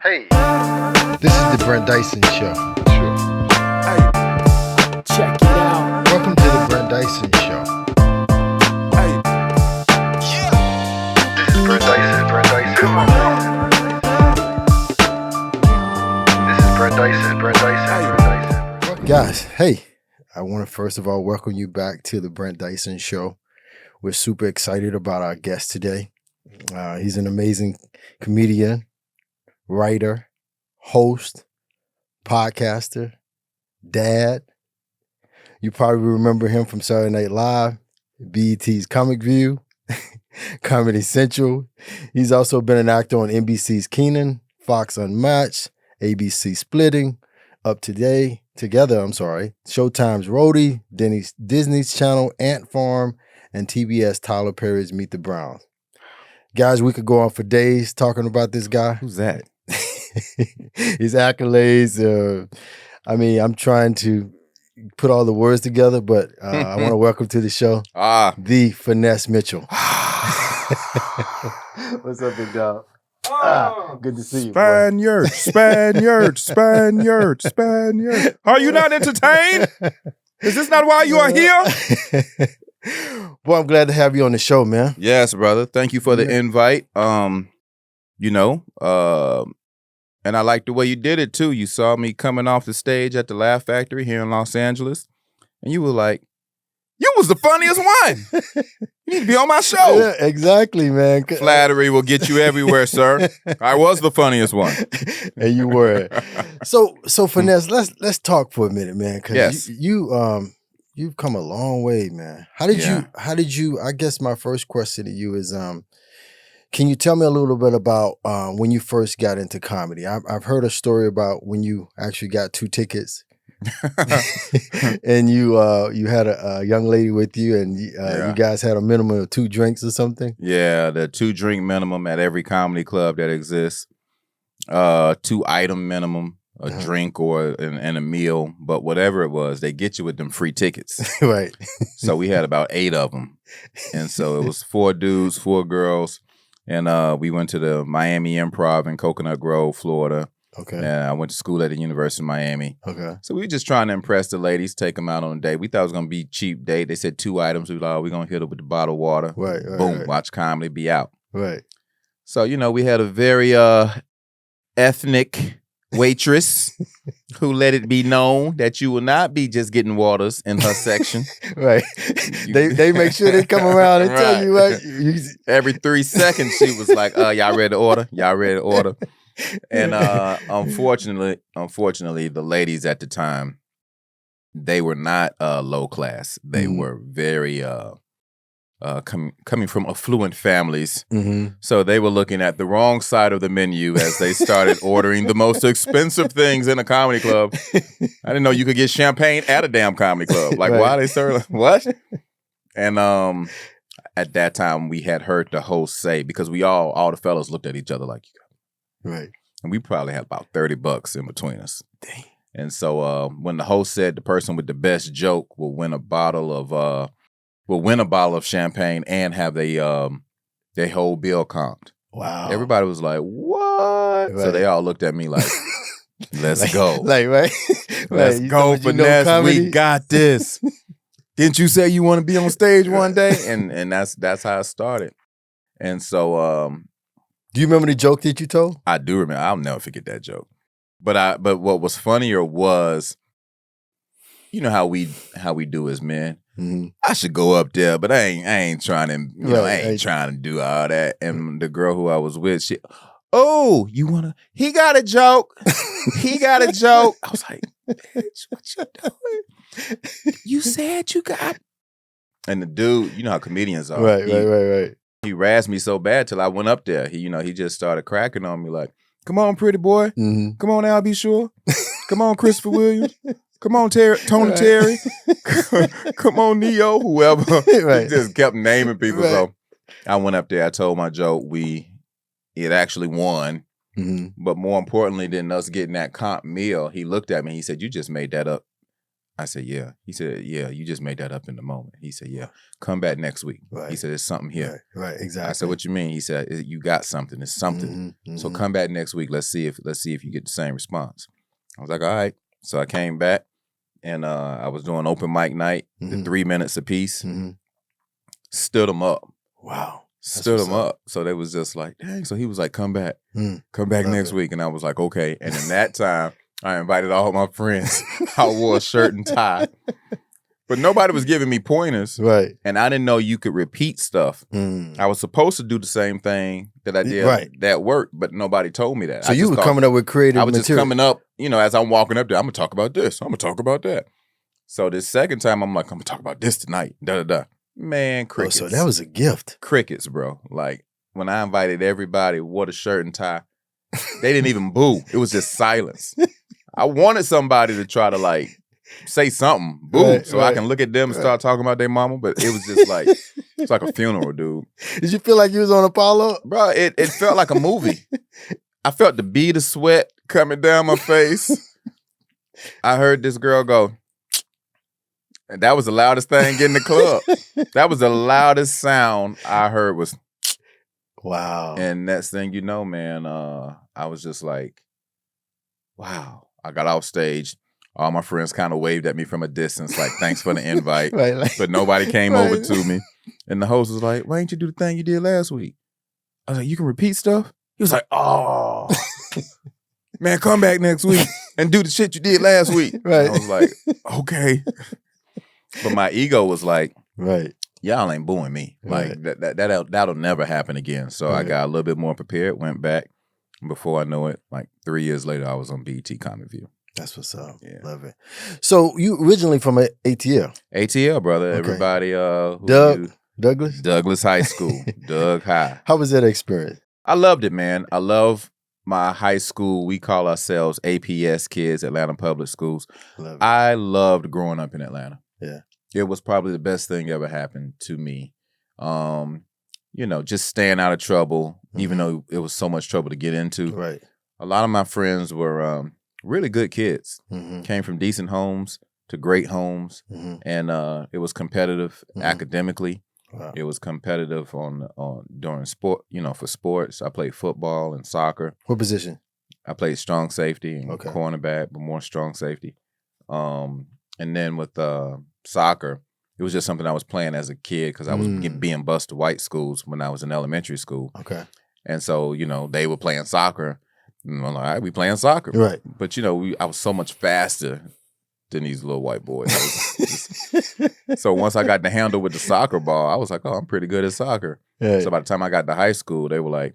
Hey, this is the Brent Dyson Show. Hey, check it out. Welcome to the Brent Dyson Show. Hey, This is Brent Dyson. come on. This is Brent Dyson. Hey. Guys, hey, I want to first of all welcome you back to the Brent Dyson Show. We're super excited about our guest today. He's an amazing comedian, writer, host, podcaster, dad. You probably remember him from Saturday Night Live, BET's Comic View, Comedy Central. He's also been an actor on NBC's Kenan, Fox Unmatched, ABC Splitting, Together, Showtime's Roadie, Disney's Channel, Ant Farm, and TBS Tyler Perry's Meet the Browns. Guys, we could go on for days talking about this guy. Who's that? His accolades. I'm trying to put all the words together, but I want to welcome to the show the Finesse Mitchell. What's up, big dog? Good to see you, boy. Spaniard. Are you not entertained? Is this not why you are here? Boy, I'm glad to have you on the show, man. Yes, brother. Thank you for the invite. And I like the way you did it too. You saw me coming off the stage at the Laugh Factory here in Los Angeles, and you were like, "You was the funniest one. You need to be on my show." Yeah, exactly, man. Flattery will get you everywhere, sir. I was the funniest one, and you were. So Finesse, let's talk for a minute, man. Because yes. you've come a long way, man. How did you? I guess my first question to you is, can you tell me a little bit about when you first got into comedy? I've heard a story about when you actually got 2 tickets, and you had a young lady with you, and you guys had a minimum of 2 drinks or something. Yeah, the 2-drink minimum at every comedy club that exists. 2-item minimum, a drink or and a meal, but whatever it was, they get you with them free tickets. Right. So we had about 8 of them, and so it was 4 dudes, 4 girls. And we went to the Miami Improv in Coconut Grove, Florida. Okay. And I went to school at the University of Miami. Okay. So we were just trying to impress the ladies, take them out on a date. We thought it was going to be a cheap date. They said 2 items. We were like, oh, we're going to hit it with the bottled water. Right. Boom, right. watch comedy, be out. Right. So, we had a very ethnic waitress who let it be known that you will not be just getting waters in her section. Right. They make sure they come around and tell you what. Every 3 seconds, she was like, y'all ready to order? Y'all ready to order? And unfortunately, the ladies at the time, they were not low class. They were very coming from affluent families. Mm-hmm. So they were looking at the wrong side of the menu as they started ordering the most expensive things in a comedy club. I didn't know you could get champagne at a damn comedy club. Like, right. Why they serve what? And at that time, we had heard the host say, because all the fellas looked at each other like, right. And we probably had about $30 in between us. Dang. And so when the host said the person with the best joke will win a bottle of champagne and have their whole bill comped. Wow. Everybody was like, what? Right. So they all looked at me like, let's go. Like, right? Let's go, Finesse. We got this. Didn't you say you want to be on stage one day? And that's how it started. And so do you remember the joke that you told? I do remember. I'll never forget that joke. But what was funnier was, you know how we do as men. Mm-hmm. I should go up there, but I ain't trying to, Right. I ain't trying to do all that. And the girl who I was with, he got a joke. He got a joke. I was like, bitch, what you doing? You said you got. And the dude, you know how comedians are. Right. He razzed me so bad till I went up there. He just started cracking on me like, come on, pretty boy. Mm-hmm. Come on, Al B. Sure. Come on, Christopher Williams. Come on, Tony Terry. Come on, Neo, whoever. Right. He just kept naming people. Right. So I went up there. I told my joke. It actually won. Mm-hmm. But more importantly than us getting that comp meal, he looked at me. He said, you just made that up. I said, yeah. He said, yeah, you just made that up in the moment. He said, yeah, come back next week. Right. He said, there's something here. Right, exactly. I said, what you mean? He said, you got something. It's something. So come back next week. Let's see if you get the same response. I was like, all right. So I came back and I was doing open mic night, the 3 minutes apiece. Stood them up. Wow. Stood them up. So they was just like, dang. So he was like, come back. Come back next week. And I was like, okay. And in that time, I invited all my friends. I wore a shirt and tie. But nobody was giving me pointers. Right. And I didn't know you could repeat stuff. I was supposed to do the same thing that I did that worked, but nobody told me that. So you were coming up with creative material. I was just coming up, as I'm walking up there, I'm going to talk about this. I'm going to talk about that. So this second time, I'm like, I'm going to talk about this tonight. Da-da-da. Man, crickets. Oh, so that was a gift. Crickets, bro. Like, when I invited everybody, wore the shirt and tie, they didn't even boo. It was just silence. I wanted somebody to try to, like, say something, boo, so I can look at them and start talking about their mama, but it was just like, it's like a funeral, dude. Did you feel like you was on Apollo? Bro, it felt like a movie. I felt the bead of sweat coming down my face. I heard this girl go, and that was the loudest thing in the club. That was the loudest sound I heard was, wow. And next thing you know, man, I was just like, wow. I got off stage. All my friends kind of waved at me from a distance, like, thanks for the invite. But nobody came over to me. And the host was like, why didn't you do the thing you did last week? I was like, you can repeat stuff? He was like, oh, man, come back next week and do the shit you did last week. Right. And I was like, okay. But my ego was like, y'all ain't booing me. Like, that'll never happen again. So I got a little bit more prepared, went back. Before I know it, like 3 years later, I was on BET Comic View. That's what's up. Yeah. Love it. So you originally from ATL? ATL, brother. Okay. Everybody. Douglas? Douglas High School. Doug High. How was that experience? I loved it, man. I love my high school. We call ourselves APS kids, Atlanta Public Schools. I loved growing up in Atlanta. Yeah. It was probably the best thing ever happened to me. Just staying out of trouble, even though it was so much trouble to get into. Right. A lot of my friends were really good kids. Came from decent homes to great homes, and it was competitive academically. Wow. It was competitive on during sport. For sports, I played football and soccer. What position? I played strong safety and cornerback, but more strong safety. And then with soccer, it was just something I was playing as a kid because I was being bused to white schools when I was in elementary school. Okay. And so, they were playing soccer. And I'm like, all right, we playing soccer. Right. But, I was so much faster than these little white boys. So once I got the handle with the soccer ball, I was like, oh, I'm pretty good at soccer. Right. So by the time I got to high school, they were like,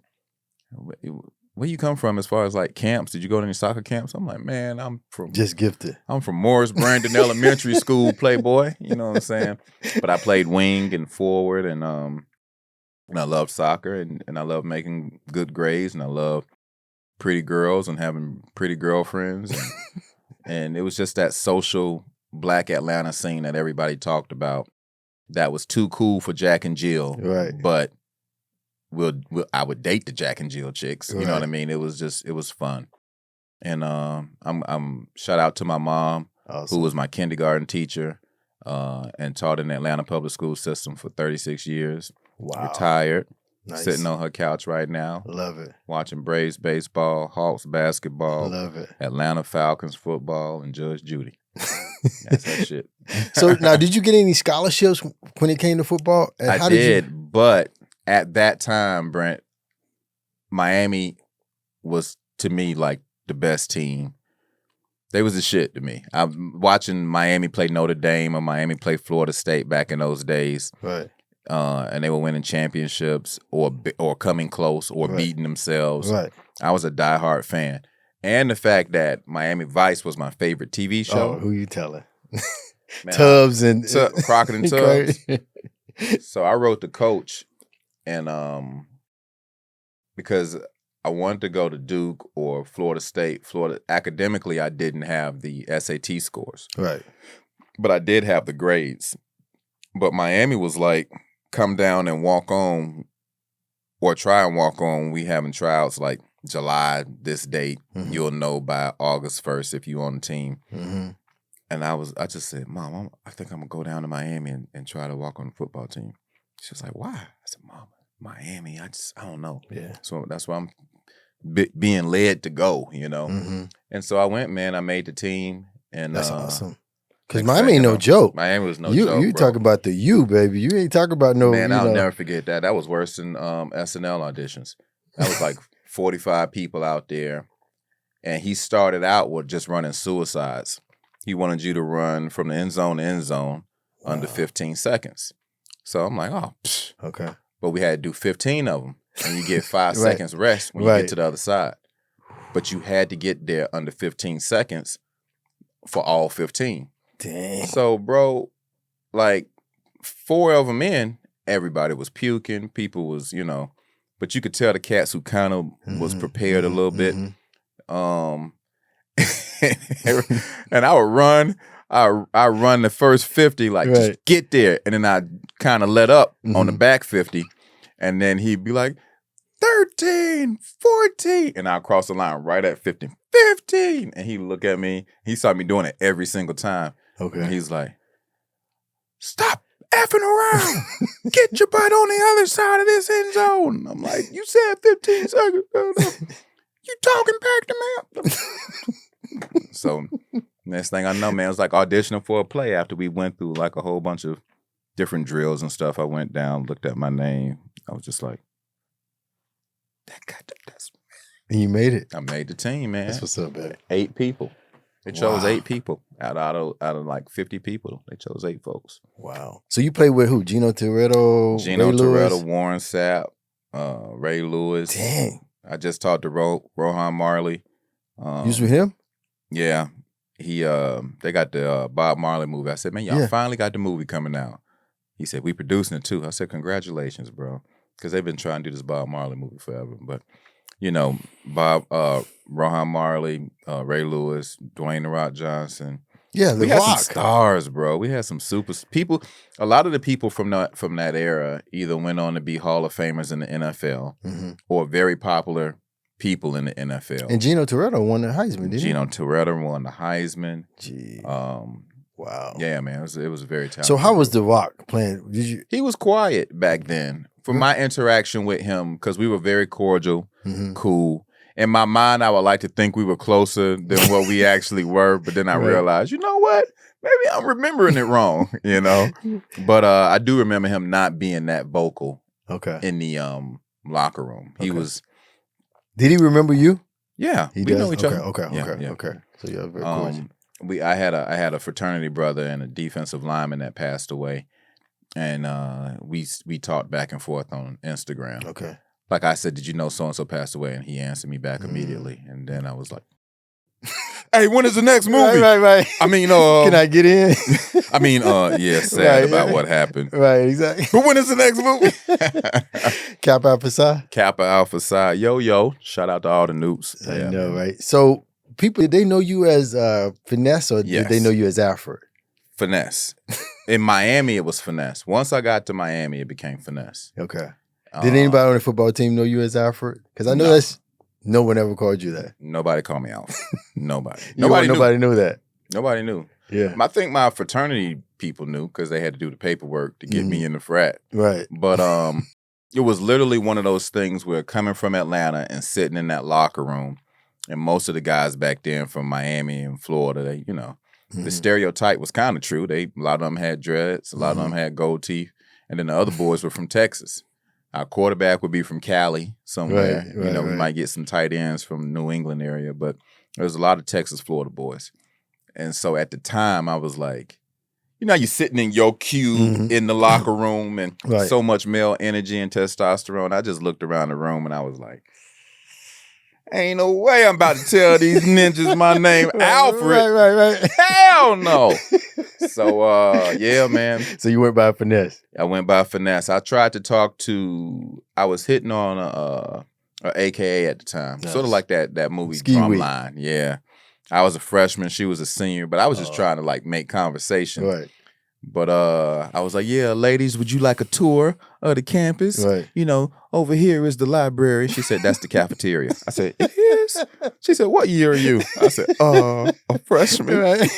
where you come from as far as like camps? Did you go to any soccer camps? I'm like, man, I'm from just gifted. I'm from Morris Brandon Elementary School, playboy. You know what I'm saying? But I played wing and forward, and I loved soccer, and I loved making good grades, and I loved pretty girls and having pretty girlfriends, and it was just that social Black Atlanta scene that everybody talked about. That was too cool for Jack and Jill, right? But I would date the Jack and Jill chicks. You know what I mean? It was fun. And I'm shout out to my mom, who was my kindergarten teacher, and taught in the Atlanta public school system for 36 years. Wow. Retired. Nice. Sitting on her couch right now. Love it. Watching Braves baseball, Hawks basketball. Love it. Atlanta Falcons football, and Judge Judy. That's that shit. So now, did you get any scholarships when it came to football? And I did, but at that time, Brent, Miami was, to me, like the best team. They was the shit to me. I'm watching Miami play Notre Dame or Miami play Florida State back in those days. Right. And they were winning championships or coming close or beating themselves. Right. I was a diehard fan. And the fact that Miami Vice was my favorite TV show. Oh, who you telling? Man, Tubbs and Crockett and Tubbs. So I wrote the coach, and because I wanted to go to Duke or Florida State. Florida academically, I didn't have the SAT scores. Right. But I did have the grades. But Miami was like, come down and walk on, or try and walk on. We having tryouts like July, this date. Mm-hmm. You'll know by August 1st if you're on the team. Mm-hmm. And I just said, Mom, I think I'm gonna go down to Miami and try to walk on the football team. She was like, why? I said, Mom, Miami, I don't know. Yeah. So that's why I'm being led to go, you know. Mm-hmm. And so I went, man. I made the team, and That's awesome. Because next Miami thing ain't you no know, joke. Miami was no you joke. you bro. talk about the U, baby. You ain't talking about no. Man, you I'll know. never forget that. That was worse than SNL auditions. That was like 45 people out there, and he started out with just running suicides. He wanted you to run from the end zone to end zone under 15 seconds. So I'm like, oh, psh. Okay. But we had to do 15 of them, and you get 5 Right. seconds rest when you Right. get to the other side. But you had to get there under 15 seconds for all 15. Dang. So, bro, like 4 of them in, everybody was puking. People was, you know, but you could tell the cats who kind of was prepared a little bit. And I would run. I run the first 50, like Right. just get there, and then I kind of let up on the back 50, and then he'd be like 13, 14, and I'll cross the line right at 15, 15, and he'd look at me. He saw me doing it every single time. Okay. And he's like, "Stop effing around. Get your butt on the other side of this end zone." I'm like, "You said 15 seconds. You talking back to me?" So next thing I know, man, it was like auditioning for a play after we went through like a whole bunch of different drills and stuff. I went down, looked at my name. I was just like, that's And you made it. I made the team, man. That's what's up, man. 8 people. They chose Wow. 8 people out of like 50 people. They chose 8 folks. Wow. So you played with who? Gino Toretto, Gino Ray Lewis? Toretto, Warren Sapp, Ray Lewis. Dang. I just talked to Rohan Marley. You was with him? Yeah. They got the Bob Marley movie. I said, man, y'all Yeah. finally got the movie coming out. He said, we producing it too. I said, congratulations, bro. Because they've been trying to do this Bob Marley movie forever. But, you know, Rohan Marley, Ray Lewis, Dwayne The Rock Johnson. Yeah, The We had some Rock. stars, bro. We had some super people. A lot of the people from that era either went on to be Hall of Famers in the NFL or very popular people in the NFL. And Gino Toretto won the Heisman, didn't Gino Toretto won the Heisman. he? Gee. Wow. Yeah, man, it was very talented. So how was The Rock playing? Did you? He was quiet back then. From my interaction with him, because we were very cordial, cool. In my mind, I would like to think we were closer than what we actually were, but then I realized, you know what? Maybe I'm remembering it wrong, you know? But I do remember him not being that vocal in the locker room. He was... Did he remember you? Yeah, He we does? know each other. Okay. So you're very cordial. I had a fraternity brother and a defensive lineman that passed away, and we talked back and forth on Instagram. Okay. Like I said, did you know so and so passed away? And he answered me back immediately, and then I was like, "Hey, when is the next movie?" Right. I mean, Can I get in? I mean, yeah, sad about what happened. Right, exactly. But when is the next movie? Kappa Alpha Psi? Kappa Alpha Psi. Yo. Shout out to all the noobs. I know, right? So people, did they know you as Finesse or Yes. did they know you as Alfred? Finesse. In Miami, it was Finesse. Once I got to Miami, it became Finesse. Okay. Did anybody on the football team know you as Alfred? Because I know no one ever called you that. Nobody called me out. Nobody. Nobody knew that. Nobody knew. Yeah. I think my fraternity people knew because they had to do the paperwork to get me in the frat. Right. But it was literally one of those things where coming from Atlanta and sitting in that locker room, and most of the guys back then from Miami and Florida, they, you know, the stereotype was kind of true. A lot of them had dreads, a lot of them had gold teeth, and then the other boys were from Texas. Our quarterback would be from Cali somewhere. Right, we might get some tight ends from New England area, but there was a lot of Texas, Florida boys. And so at the time, I was like, you know, you're sitting in your cube in the locker room and so much male energy and testosterone. I just looked around the room and I was like, ain't no way I'm about to tell these ninjas my name, Alfred. Right. Hell no. So, yeah, man. So you went by Finesse. I went by Finesse. I tried to talk to, I was hitting on a AKA at the time. Nice. Sort of like that movie Ski Week. Drumline. Yeah. I was a freshman. She was a senior, but I was just trying to like make conversation. Right. But I was like, yeah, ladies, would you like a tour of the campus? Right. You know, over here is the library. She said, that's the cafeteria. I said, it is? She said, what year are you? I said, a freshman. Right.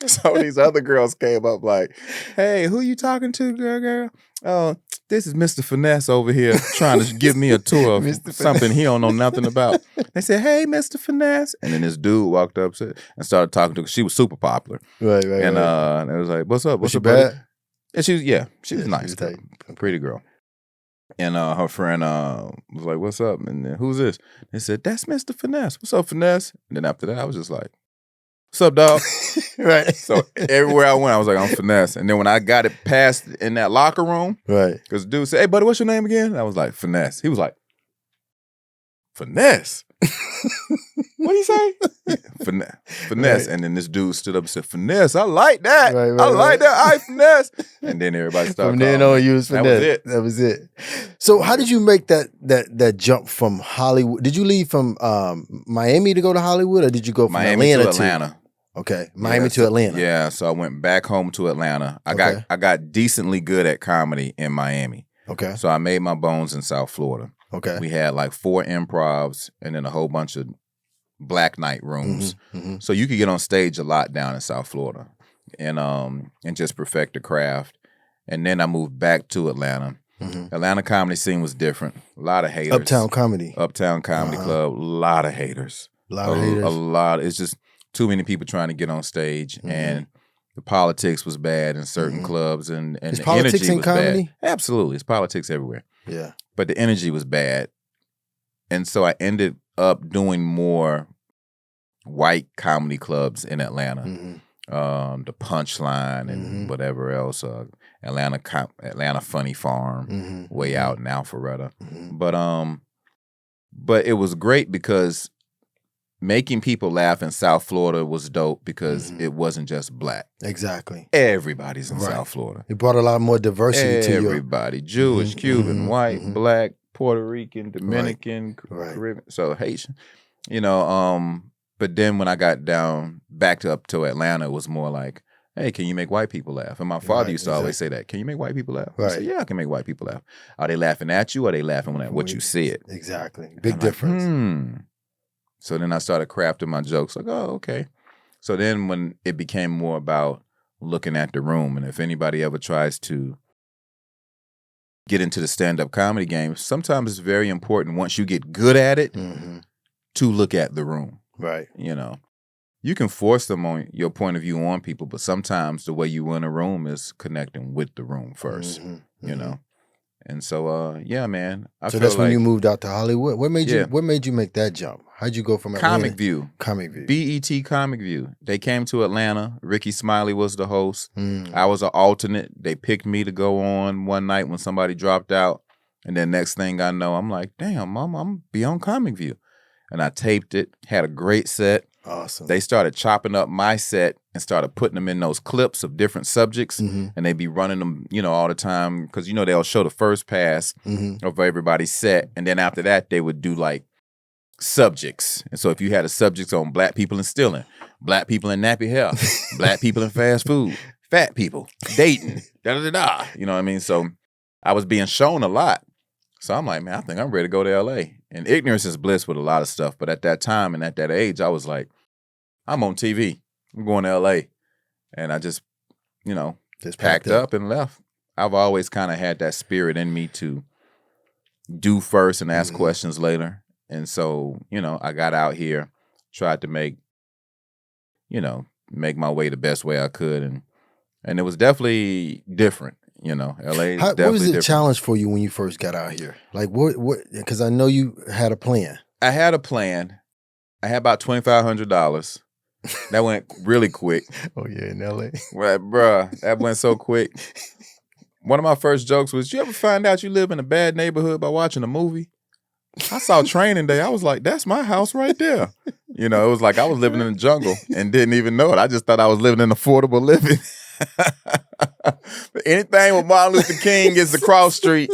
So these other girls came up like, hey, who you talking to, girl? Oh, this is Mr. Finesse over here trying to give me a tour of Mr. something he don't know nothing about. They said, hey, Mr. Finesse. And then this dude walked up and started talking to her. She was super popular. Right. And it was like, what's up? Was What's she up, buddy? bad? And she was nice. was tight. A pretty girl. And her friend was like, what's up? And then, who's this? They said, that's Mr. Finesse. What's up, Finesse? And then after that, I was just like, what's up, dog? Right. So everywhere I went, I was like, I'm Finesse. And then when I got it past in that locker room, Right. because the dude said, hey, buddy, what's your name again? And I was like, Finesse. He was like, Finesse? What do you say? Yeah, Finesse. Right. And then this dude stood up and said, Finesse, I like that. Right, I like that. I Finesse. And then everybody started From then calling on, me. you was That Finesse. was it. That was it. So how did you make that jump from Hollywood? Did you leave from Miami to go to Hollywood, or did you go from Miami Atlanta to Atlanta. Okay, Miami to so- Atlanta. Yeah, so I went back home to Atlanta. Okay. I got decently good at comedy in Miami. Okay. So I made my bones in South Florida. Okay. We had like 4 improvs and then a whole bunch of black night rooms. Mm-hmm. So you could get on stage a lot down in South Florida and just perfect the craft. And then I moved back to Atlanta. Mm-hmm. Atlanta comedy scene was different. A lot of haters. Uptown Comedy. Uptown Comedy Club, a lot of haters. A lot of haters. A lot. It's just too many people trying to get on stage, and the politics was bad in certain clubs, and Is the politics energy in was comedy? bad. Absolutely, it's politics everywhere. Yeah. But the energy was bad, and so I ended up doing more white comedy clubs in Atlanta. Mm-hmm. The Punchline and whatever else. Atlanta Funny Farm, way out in Alpharetta. But it was great because making people laugh in South Florida was dope because it wasn't just black. Exactly. Everybody's in Right. South Florida. It brought a lot more diversity to your. Everybody. Jewish, Cuban, white, black, Puerto Rican, Dominican, Right. Caribbean, so Haitian. You know, but then when I got down back up to Atlanta, it was more like, hey, can you make white people laugh? And my father Right, used to always say that. Can you make white people laugh? I Right. said, yeah, I can make white people laugh. Are they laughing at you or are they laughing at what you said? Exactly. And Big I'm difference. Like, So then I started crafting my jokes like, oh, okay. So then when it became more about looking at the room, and if anybody ever tries to get into the stand-up comedy game, sometimes it's very important once you get good at it to look at the room. Right. You know, you can force them on your point of view on people, but sometimes the way you win a room is connecting with the room 1st, you know? And so, yeah, man. I So feel that's when like you moved out to Hollywood. What made Yeah. you make that jump? How'd you go from Comic Atlanta? View. Comic View. BET Comic View. They came to Atlanta. Ricky Smiley was the host. Mm. I was an alternate. They picked me to go on one night when somebody dropped out. And then next thing I know, I'm like, damn, Mom, I'm be on Comic View. And I taped it, had a great set. Awesome. They started chopping up my set and started putting them in those clips of different subjects. And they be running them, you know, all the time. Because, you know, they'll show the first pass of everybody's set. And then after that, they would do like subjects. And so if you had a subject on black people and stealing, black people in nappy hair, black people in fast food, fat people, dating, da-da-da-da. You know what I mean? So I was being shown a lot. So I'm like, man, I think I'm ready to go to LA. And ignorance is bliss with a lot of stuff. But at that time and at that age, I was like, I'm on TV. I'm going to LA. And I just, you know, Just packed up and left. I've always kind of had that spirit in me to do first and ask questions later. And so, you know, I got out here, tried to make my way the best way I could. And it was definitely different. You know, LA is What definitely was the different. challenge for you when you first got out here? Like what? Because I know you had a plan. I had a plan. I had about $2,500. That went really quick. Oh yeah, in LA. Right, bruh, that went so quick. One of my first jokes was, you ever find out you live in a bad neighborhood by watching a movie? I saw Training Day. I was like, that's my house right there. You know, it was like I was living in the jungle and didn't even know it. I just thought I was living in affordable living. Anything with Martin Luther King is the cross street.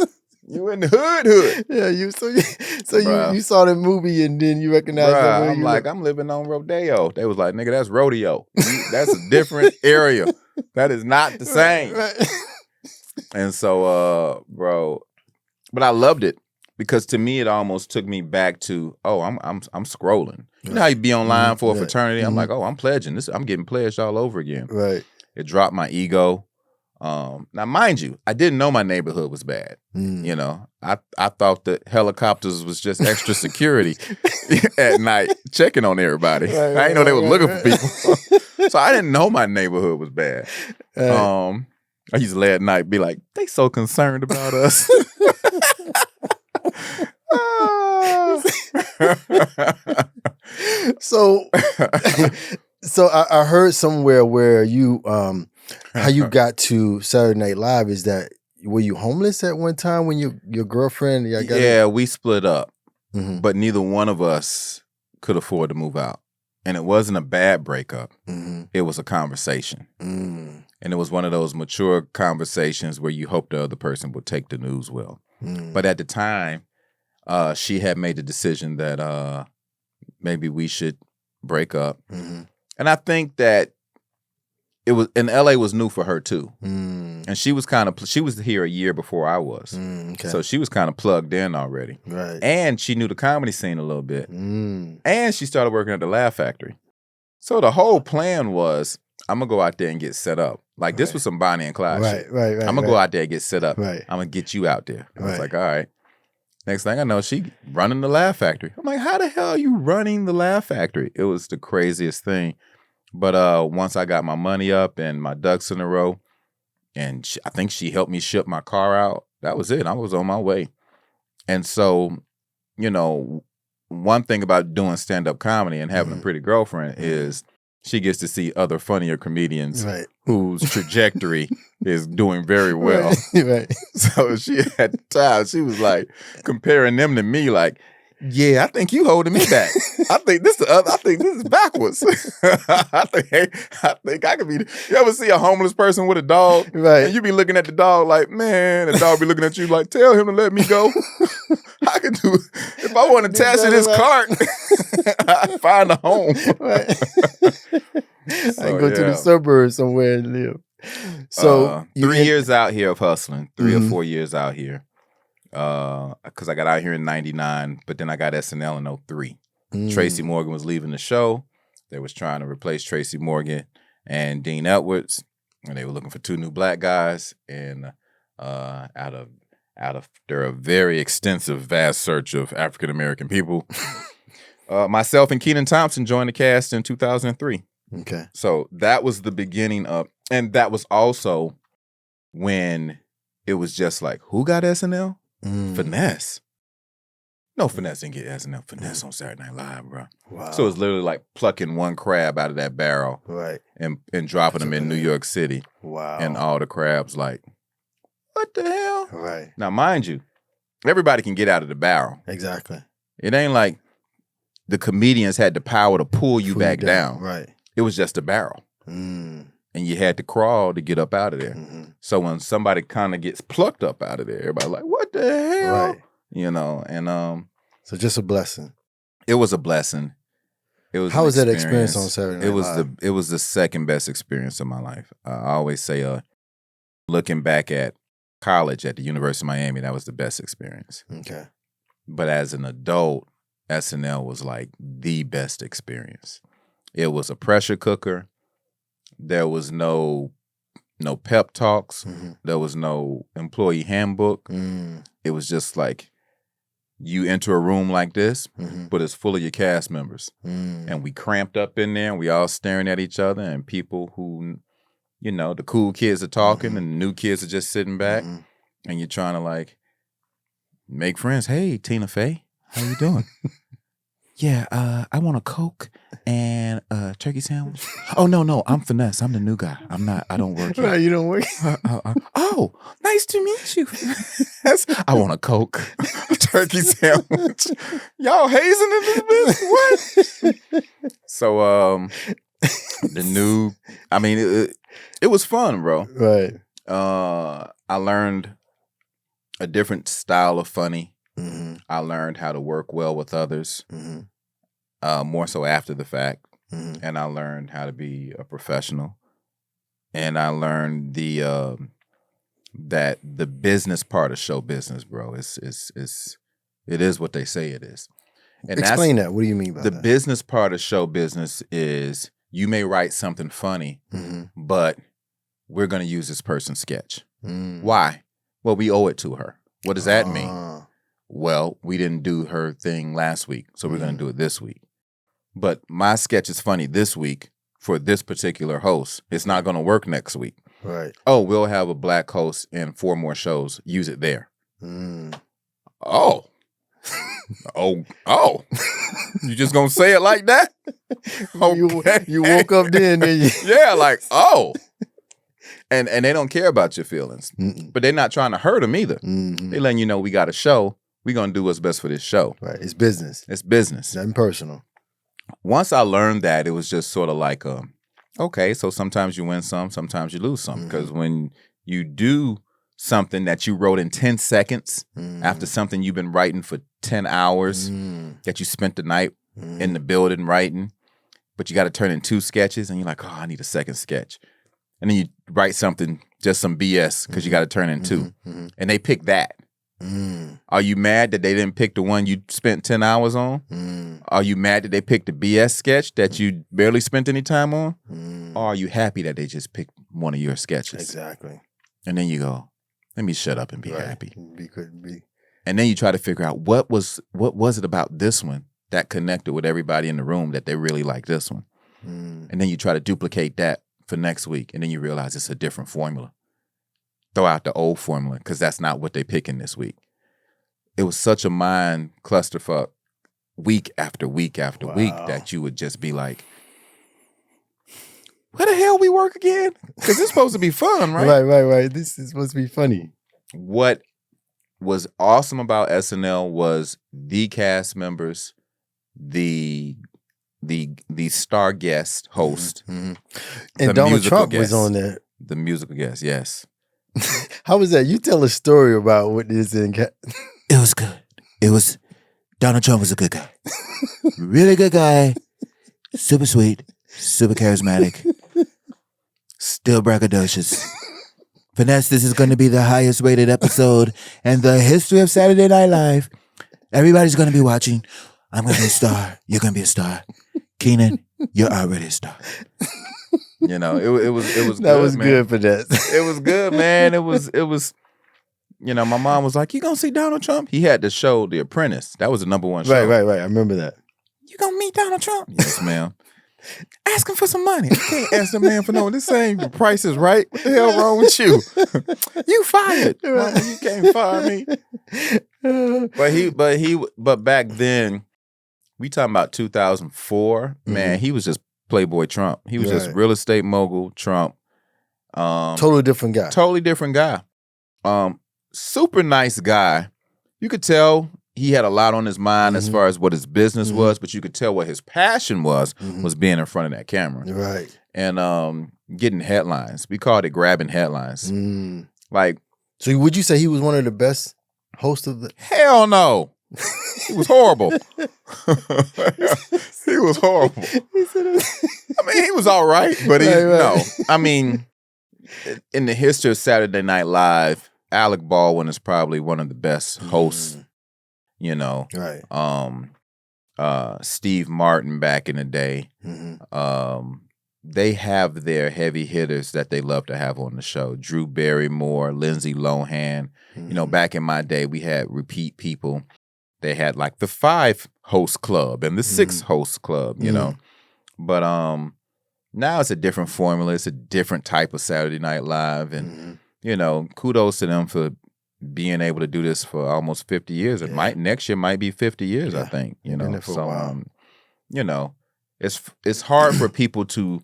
You in the hood. Yeah, you Bruh. you saw the movie and then you recognized that. Bruh, I'm like, I'm living on Rodeo. They was like, nigga, that's rodeo. That's a different area. That is not the same. Right. And so, bro, but I loved it because to me it almost took me back to, I'm scrolling. You know how you be online for a fraternity? I'm like, I'm pledging this. I'm getting pledged all over again. Right. It dropped my ego. Now, mind you, I didn't know my neighborhood was bad. You know, I thought that helicopters was just extra security at night checking on everybody. Right, I didn't know they were looking for right. people. So I didn't know my neighborhood was bad. I used to lay at night be like, they so concerned about us. So I heard somewhere where you how you got to Saturday Night Live is that were you homeless at one time when your girlfriend? Yeah, we split up, Mhm. but neither one of us could afford to move out, and it wasn't a bad breakup. Mhm. It was a conversation, Mm. and it was one of those mature conversations where you hope the other person would take the news well. Mm. But at the time, she had made the decision that maybe we should break up, Mhm. and I think that it was in LA was new for her too, Mm. and she was she was here a year before I was, Okay. so she was kind of plugged in already, Right. and she knew the comedy scene a little bit, Mm. and she started working at the Laugh Factory. So the whole plan was, I'm gonna go out there and get set up. Like this Right. was some Bonnie and Clyde shit. Right. I'm gonna go out there and get set up. Right. I'm gonna get you out there. I was Right. like, all right. Next thing I know, she running the Laugh Factory. I'm like, how the hell are you running the Laugh Factory? It was the craziest thing. But once I got my money up and my ducks in a row, and I think she helped me ship my car out. That was it. I was on my way. And so, you know, one thing about doing stand-up comedy and having a pretty girlfriend is she gets to see other funnier comedians Right. whose trajectory is doing very well. Right. So she at the time, she was like comparing them to me, like, yeah, I think you holding me back. I think this is backwards. I think I could be. You ever see a homeless person with a dog? Right. And you be looking at the dog like, man, the dog be looking at you like, tell him to let me go. I could do if I want to attach to this cart, I find a home. Right. So, I go to yeah. the suburbs somewhere and live. So 3 years out here of hustling, 3 Mhm. or 4 years out here. Because I got out here in 99, but then I got SNL in 03. Tracy Morgan was leaving the show. They was trying to replace Tracy Morgan and Dean Edwards, and they were looking for 2 new black guys. And after a very extensive, vast search of African American people, myself and Kenan Thompson joined the cast in 2003. Okay. So that was the beginning of, and that was also when it was just like, who got SNL? Finesse. No, Finesse didn't get SNL. Finesse on Saturday Night Live, bro. Wow. So it's literally like plucking one crab out of that barrel Right. and dropping them in New York City. Wow. And all the crabs like, what the hell? Right. Now, mind you, everybody can get out of the barrel. Exactly. It ain't like the comedians had the power to pull you back down. Right. It was just a barrel. And you had to crawl to get up out of there. Mhm. So when somebody kind of gets plucked up out of there, everybody like, what the hell? Right. You know, and So just a blessing. it was a blessing. It was. How an was that experience on Saturday Night It was Live? it was the second best experience of my life. I always say, looking back at college at the University of Miami, that was the best experience. Okay. But as an adult, SNL was like the best experience. It was a pressure cooker. There was no pep talks. Mhm. There was no employee handbook. It was just like you enter a room like this, Mhm. but it's full of your cast members. And we cramped up in there and we all staring at each other and people who, you know, the cool kids are talking and the new kids are just sitting back and you're trying to like make friends. Hey, Tina Fey, how you doing? Yeah, I want a Coke and a turkey sandwich. Oh, no, I'm Finesse. I'm the new guy. I don't work here. Right, you don't work. Oh, nice to meet you. I want a Coke, a turkey sandwich. Y'all hazing in this bitch? What? So, it was fun, bro. Right. I learned a different style of funny. Mm-hmm. I learned how to work well with others, Mm-hmm. more so after the fact. Mm-hmm. And I learned how to be a professional. And I learned that the business part of show business, bro, it is what they say it is. And Explain that. What do you mean by the that? business part of show business is you may write something funny, but we're going to use this person's sketch. Mm. Why? Well, we owe it to her. What does that mean? Well, we didn't do her thing last week, so we're going to do it this week. But my sketch is funny this week for this particular host. It's not going to work next week. Right. Oh, we'll have a black host and 4 more shows. Use it there. Mm. Oh. Oh. You just going to say it like that? Okay. You woke up then, didn't you? Yeah, like, oh. And they don't care about your feelings. Mm-mm. But they're not trying to hurt them either. Mm-hmm. They letting you know we got a show. We're going to do what's best for this show. Right. It's business. It's business. Nothing personal. Once I learned that, it was just sort of like, okay, so sometimes you win some, sometimes you lose some. Because when you do something that you wrote in 10 seconds after something you've been writing for 10 hours that you spent the night in the building writing, but you got to turn in 2 sketches and you're like, oh, I need a second sketch. And then you write something, just some BS, because you got to turn in 2. And they pick that. Are you mad that they didn't pick the one you spent 10 hours on? Are you mad that they picked the BS sketch that you barely spent any time on? Or are you happy that they just picked one of your sketches? Exactly. And then you go, let me shut up and be happy. Be. And then you try to figure out what was it about this one that connected with everybody in the room that they really like this one. And then you try to duplicate that for next week. And then you realize it's a different formula. Throw out the old formula because that's not what they're picking this week. It was such a mind clusterfuck week after week after week that you would just be like, where the hell we work again? Because it's supposed to be fun, right? Right. This is supposed to be funny. What was awesome about SNL was the cast members, the star guest host, and Donald Trump was on there. The musical guest, yes. How was that? You tell a story about what this in. It was good. Donald Trump was a good guy. Really good guy. Super sweet. Super charismatic. Still braggadocious. Finesse, this is going to be the highest rated episode in the history of Saturday Night Live. Everybody's going to be watching. I'm going to be a star. You're going to be a star. Keenan, you're already a star. You know, it was That good, was man. good for that. It was good, man. It was. You know, my mom was like, "You gonna see Donald Trump?" He had the show The Apprentice. That was the #1 show. Right. I remember that. You gonna meet Donald Trump? Yes, ma'am. Ask him for some money. I can't ask the man for no. This ain't The Price is Right. What the hell wrong with you? You fired. Mama, you can't fire me. But back then, we talking about 2004. Man, he was just Playboy Trump. He was just real estate mogul Trump. Totally different guy. Totally different guy. Super nice guy. You could tell he had a lot on his mind as far as what his business was, but you could tell what his passion was being in front of that camera. Right. And getting headlines. We called it grabbing headlines. Like, so would you say he was one of the best hosts of the? Hell no. He was horrible. He was horrible. I mean, he was all right, but no. I mean, in the history of Saturday Night Live, Alec Baldwin is probably one of the best hosts. You know, right? Steve Martin back in the day. They have their heavy hitters that they love to have on the show. Drew Barrymore, Lindsay Lohan. You know, back in my day, we had repeat people. They had like the 5 host club and the 6 host club, you know. But now it's a different formula. It's a different type of Saturday Night Live. And, you know, kudos to them for being able to do this for almost 50 years. It might next year might be 50 years, I think. You know. So you know, it's hard for people to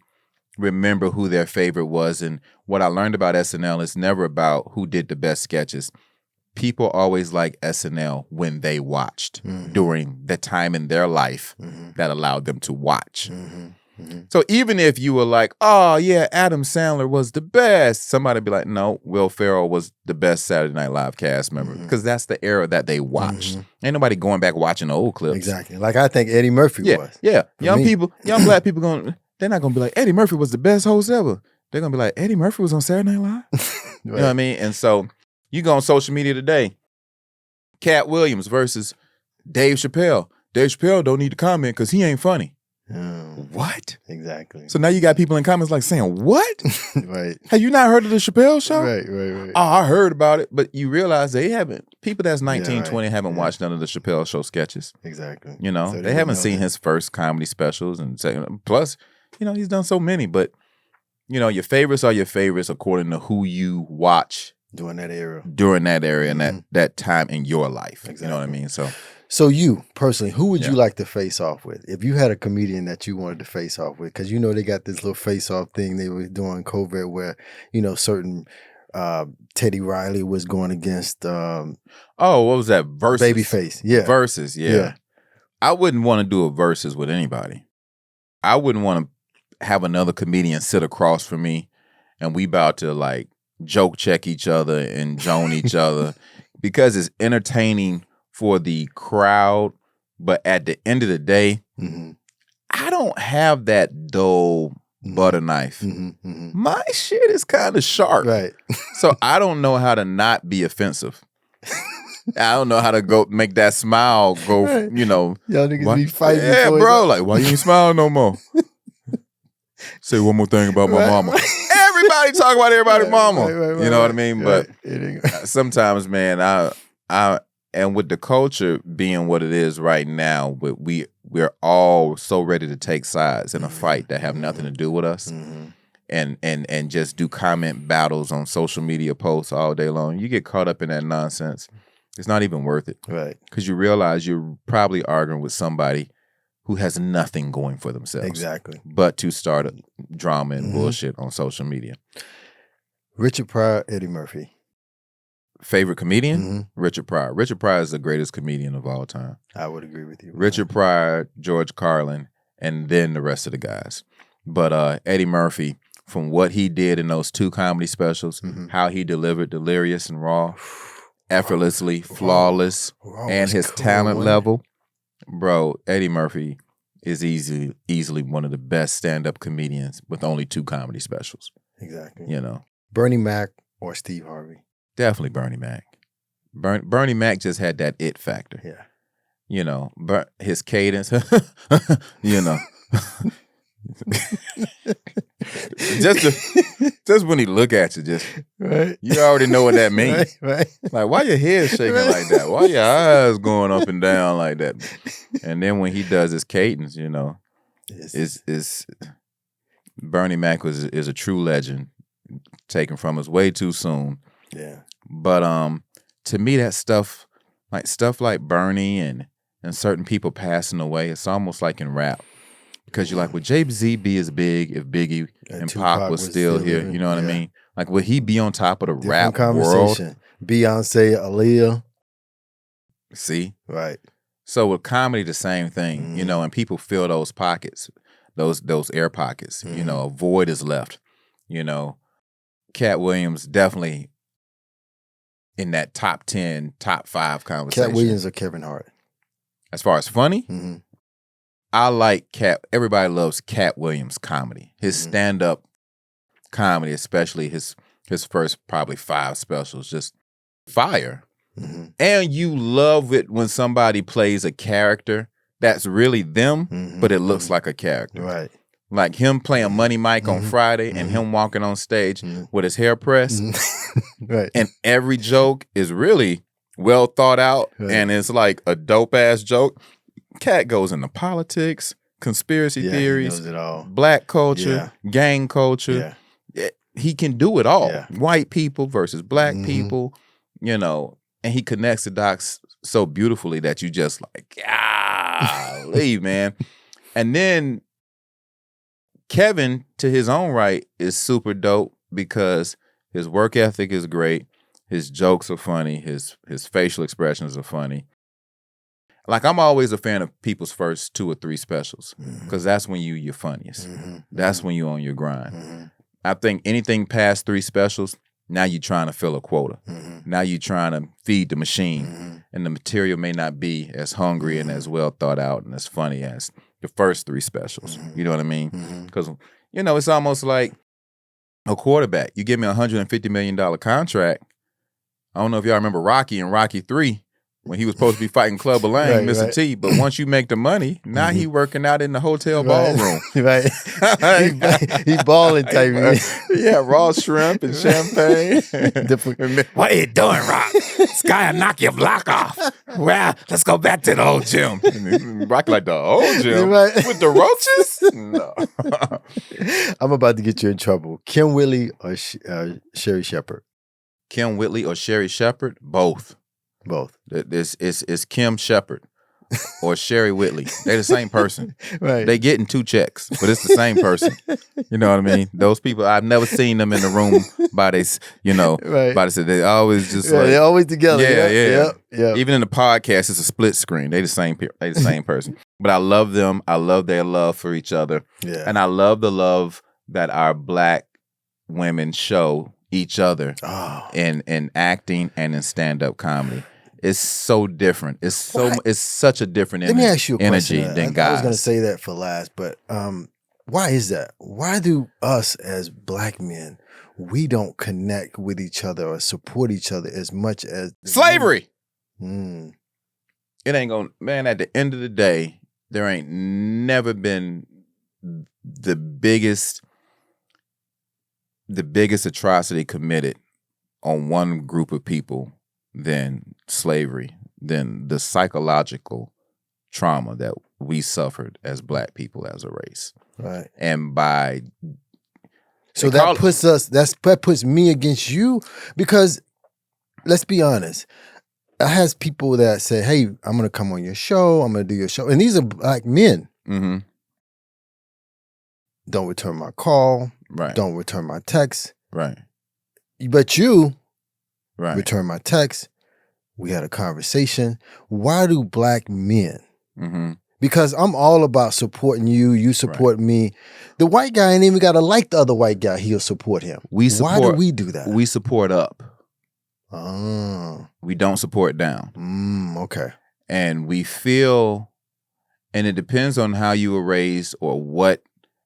remember who their favorite was. And what I learned about SNL is never about who did the best sketches. People always like SNL when they watched during the time in their life that allowed them to watch. So even if you were like, oh yeah, Adam Sandler was the best, somebody be like, no, Will Ferrell was the best Saturday Night Live cast member because that's the era that they watched. Ain't nobody going back watching the old clips. Exactly. Like I think Eddie Murphy was. Yeah. Young me. people, young black people they're not gonna be like, Eddie Murphy was the best host ever. They're gonna be like, Eddie Murphy was on Saturday Night Live. You know what I mean? And so you go on social media today, Cat Williams versus Dave Chappelle. Dave Chappelle don't need to comment because he ain't funny. What? Exactly. So now you got people in comments like saying, what? Right. Have you not heard of the Chappelle show? Right. Oh, I heard about it. But you realize they haven't, people that's 19, right. 20 haven't watched none of the Chappelle show sketches. Exactly. You know, So they haven't know seen that. his first comedy specials. And plus, you know, he's done so many. But, you know, your favorites are your favorites according to who you watch during that era and that time in your life. Exactly. You know what I mean? So you personally, who would you like to face off with if you had a comedian that you wanted to face off with? Because you know they got this little face off thing they were doing COVID where you know certain Teddy Riley was going against what was that? Versus Babyface, yeah, Versus, yeah. I wouldn't want to do a versus with anybody. I wouldn't want to have another comedian sit across from me and we about to like joke check each other and joan each other because it's entertaining for the crowd, but at the end of the day, I don't have that dull butter knife. My shit is kind of sharp. Right. So I don't know how to not be offensive. I don't know how to go make that smile go, Right. you know. Y'all niggas be fighting. Yeah, bro. Like, why you ain't smiling no more? Say one more thing about my mama. Everybody talk about everybody's mama. Right, you know what I mean? But Right. sometimes, man, I and with the culture being what it is right now, but we're all so ready to take sides in a fight that have nothing to do with us, and just do comment battles on social media posts all day long. You get caught up in that nonsense. It's not even worth it, Right. Because you realize you're probably arguing with somebody who has nothing going for themselves, Exactly. but to start a drama and bullshit on social media. Richard Pryor, Eddie Murphy. Favorite comedian? Richard Pryor. Richard Pryor is the greatest comedian of all time. I would agree with you. Richard Pryor, George Carlin, and then the rest of the guys. But Eddie Murphy, from what he did in those 2 comedy specials, how he delivered Delirious and Raw, effortlessly, flawless, and his talent level, bro, Eddie Murphy is easily one of the best stand-up comedians with only 2 comedy specials. Exactly. You know, Bernie Mac or Steve Harvey. definitely Bernie Mac. Bernie Mac just had that it factor. Yeah. You know, but his cadence, you know. just when he look at you, just Right. you already know what that means. Right. Like, why your head shaking like that? Why your eyes going up and down like that? And then when he does his cadence, you know, is Bernie Mac is a true legend, taken from us way too soon. Yeah. But to me, that stuff like Bernie and certain people passing away, it's almost like in rap. Because you're like, would Jay-Z be as big if Biggie and Pac was still here? living? You know what I Yeah. mean? Like, would he be on top of the Different rap conversation. world? Beyonce, Aaliyah. See? Right. So with comedy, the same thing, you know, and people fill those pockets, those air pockets, you know, a void is left, you know. Cat Williams definitely in that top 10, top 5 conversation. Cat Williams or Kevin Hart? As far as funny, I like Cat. Everybody loves Cat Williams comedy. His stand-up comedy, especially his first probably 5 specials, just fire. And you love it when somebody plays a character that's really them, but it looks like a character. Right. Like him playing Money Mike on Friday and him walking on stage with his hair pressed. Right. And every joke is really well thought out and it's like a dope-ass joke. Cat goes into politics, conspiracy theories, he knows it all. black culture, gang culture. Yeah. He can do it all. Yeah. White people versus black people, you know, and he connects the dots so beautifully that you just like, leave, man. And then Kevin, to his own right, is super dope because his work ethic is great. His jokes are funny. His facial expressions are funny. like I'm always a fan of people's first 2 or 3 specials because that's when you're funniest. That's when you're on your grind. I think anything past 3 specials, now you're trying to fill a quota. Now you're trying to feed the machine, and the material may not be as hungry and as well thought out and as funny as the first 3 specials. You know what I mean? Because it's almost like a quarterback. You give me $150 million contract. I don't know if y'all remember Rocky and Rocky 3 when he was supposed to be fighting Clubber Lang, Mr. T. But once you make the money, now he working out in the hotel ballroom. Right. he balling type. Yeah, raw shrimp and champagne. What are you doing, Rock? This guy will knock your block off. Well, let's go back to the old gym. Rocky like the old gym Right. with the roaches? No. I'm about to get you in trouble. Kim Whitley or Sherry Shepherd? Kim Whitley or Sherry Shepherd? Both. Both. It's Kim Shepherd or Sherry Whitley. They're the same person. Right. They getting 2 checks, but it's the same person. You know what I mean? Those people, I've never seen them in the room by this, Right. by this. They always just Yeah, like, they're always together. yeah. Yeah. Even in the podcast, it's a split screen. They the same person. But I love them. I love their love for each other. Yeah. And I love the love that our Black women show each other Oh. in acting and in stand-up comedy. It's so different. It's such a different Let me ask you a energy question. than I guys. was going to say that for last, but why is that? Why do us as Black men, we don't connect with each other or support each other as much as Slavery. Mm. It ain't gonna, man, at the end of the day, there ain't never been the biggest atrocity committed on one group of people than slavery, than the psychological trauma that we suffered as Black people as a race. Right. And by So that puts me against you, because let's be honest. I have people that say, "Hey, I'm going to come on your show. I'm going to do your show," and these are Black men. mm-hmm. Don't return my call. Right. Don't return my text. Right. But you Right. return my text. We had a conversation. Why do Black men? Mm-hmm. Because I'm all about supporting you. You support me. The white guy ain't even got to like the other white guy. He'll support him. Why do we do that? We support up. Oh. We don't support down. Okay. And we feel, and it depends on how you were raised or what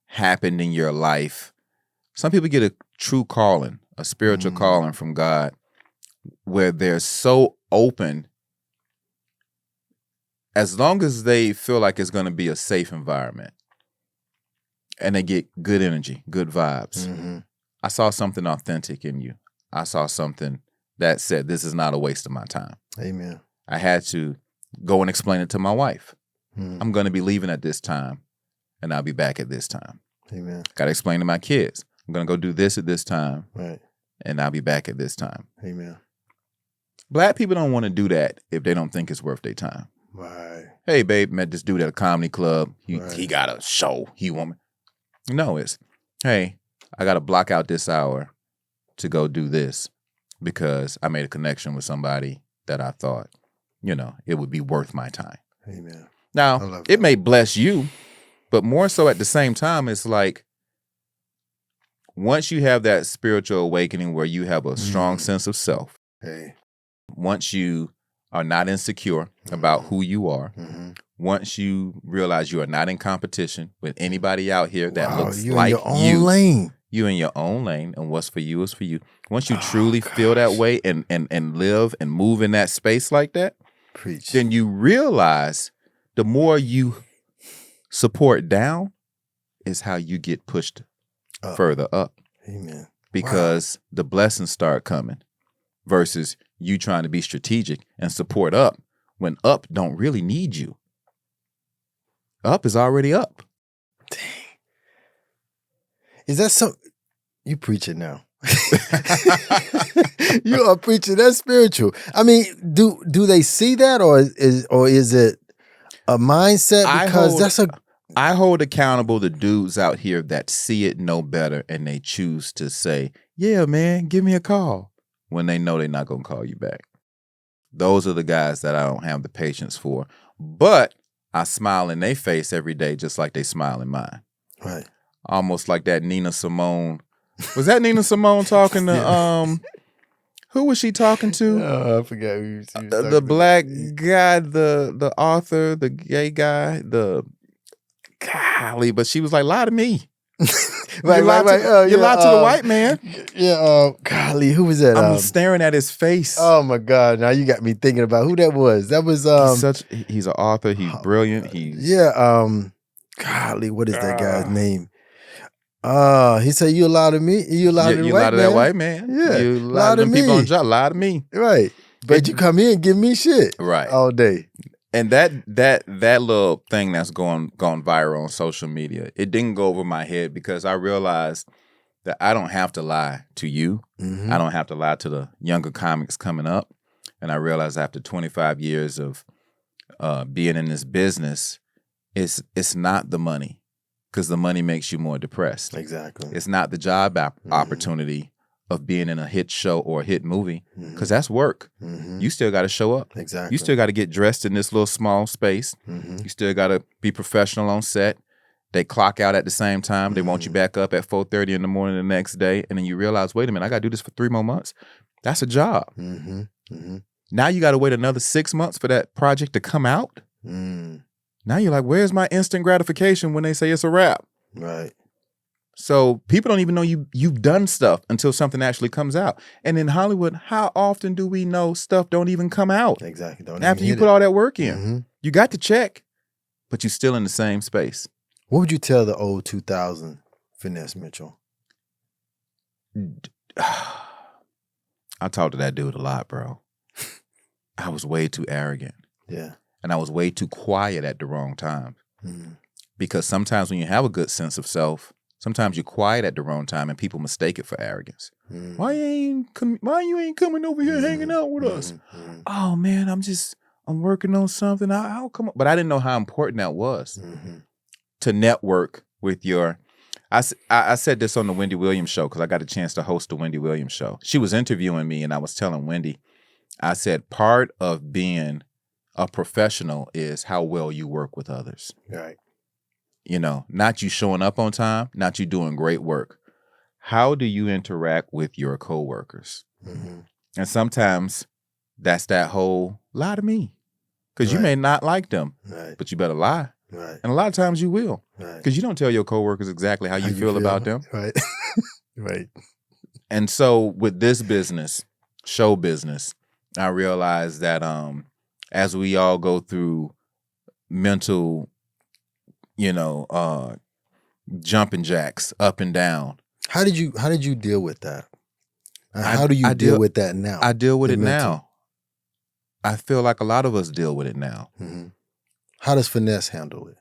happened in your life. Some people get a true calling, a spiritual calling from God, where they're so open. As long as they feel like it's going to be a safe environment and they get good energy, good vibes. Mm-hmm. I saw something authentic in you. I saw something that said, this is not a waste of my time. Amen. I had to go and explain it to my wife. Mm. I'm going to be leaving at this time and I'll be back at this time. Amen. Got to explain to my kids. I'm going to go do this at this time Right. and I'll be back at this time. Amen. Black people don't want to do that if they don't think it's worth their time. Right. Hey, babe, met this dude at a comedy club. Right. He got a show. He want me. No, it's, hey, I got to block out this hour to go do this because I made a connection with somebody that I thought, it would be worth my time. Amen. Now, it may bless you, but more so at the same time, it's like once you have that spiritual awakening where you have a strong sense of self, Hey. once you are not insecure about who you are, once you realize you are not in competition with anybody out here that looks you're like in your own lane. You in your own lane, and what's for you is for you. Once you truly feel that way and live and move in that space like that, Preach. then you realize the more you support down is how you get pushed further up. Amen. Because the blessings start coming versus you trying to be strategic and support up when up don't really need you. Up is already up. Dang. Is that some? You preaching now. You are preaching. That's spiritual. I mean, do they see that, or is it a mindset? Because I hold accountable the dudes out here that see it, know better, and they choose to say, "Yeah, man, give me a call," when they know they're not gonna call you back. Those are the guys that I don't have the patience for. But I smile in their face every day just like they smile in mine. Right. Almost like that Nina Simone. Was that Nina Simone talking to who was she talking to? Oh, I forgot who you was The black guy, the author, the gay guy, the golly, but she was like, lie to me. Right. You lied to the white man. Yeah, golly, who was that? I'm staring at his face. Oh my God! Now you got me thinking about who that was. That was He's an author. He's brilliant. Golly, what is that guy's name? He said, "You lie to me. You lie to the you white lie to man. that white man. Yeah, You lie lie to to them people me. on the job. Lie to me. Right, but you come here and give me shit Right. all day. And that little thing that's gone viral on social media, it didn't go over my head because I realized that I don't have to lie to you. Mm-hmm. I don't have to lie to the younger comics coming up. And I realized after 25 years of being in this business, it's not the money, because the money makes you more depressed. Exactly. It's not the job opportunity of being in a hit show or a hit movie, because that's work. Mm-hmm. You still got to show up. Exactly. You still got to get dressed in this little small space. Mm-hmm. You still got to be professional on set. They clock out at the same time. They want you back up at 4:30 in the morning the next day. And then you realize, wait a minute, I got to do this for 3 more months. That's a job. Mm-hmm. Mm-hmm. Now you got to wait another 6 months for that project to come out. Mm. Now you're like, where's my instant gratification when they say it's a wrap? Right. So people don't even know you've done stuff until something actually comes out. And in Hollywood, how often do we know stuff don't even come out Exactly. Don't after even you hit put it. all that work in? Mm-hmm. You got to check, but you're still in the same space. What would you tell the old 2000 Finesse Mitchell? I talked to that dude a lot, bro. I was way too arrogant. Yeah. And I was way too quiet at the wrong time. Mm. Because sometimes when you have a good sense of self, sometimes you're quiet at the wrong time and people mistake it for arrogance. Mm. Why you ain't coming over here hanging out with us? Mm-hmm. Oh man, I'm working on something. I'll come up. But I didn't know how important that was Mm-hmm. to network with your. I said this on the Wendy Williams show because I got a chance to host the Wendy Williams show. She was interviewing me and I was telling Wendy, I said, part of being a professional is how well you work with others. Right. You know, not you showing up on time, not you doing great work. How do you interact with your coworkers? Mm-hmm. And sometimes that's that whole lie to me, because you Right. may not like them, Right. but you better lie. Right. And a lot of times you will, Right. because you don't tell your coworkers exactly how you feel about them. Right. Right. And so with this business, show business, I realized that as we all go through mental, jumping jacks up and down. How did you deal with that? And how do you I deal deal- with that now? I deal with The it mental. now. I feel like a lot of us deal with it now. Mm-hmm. How does Finesse handle it?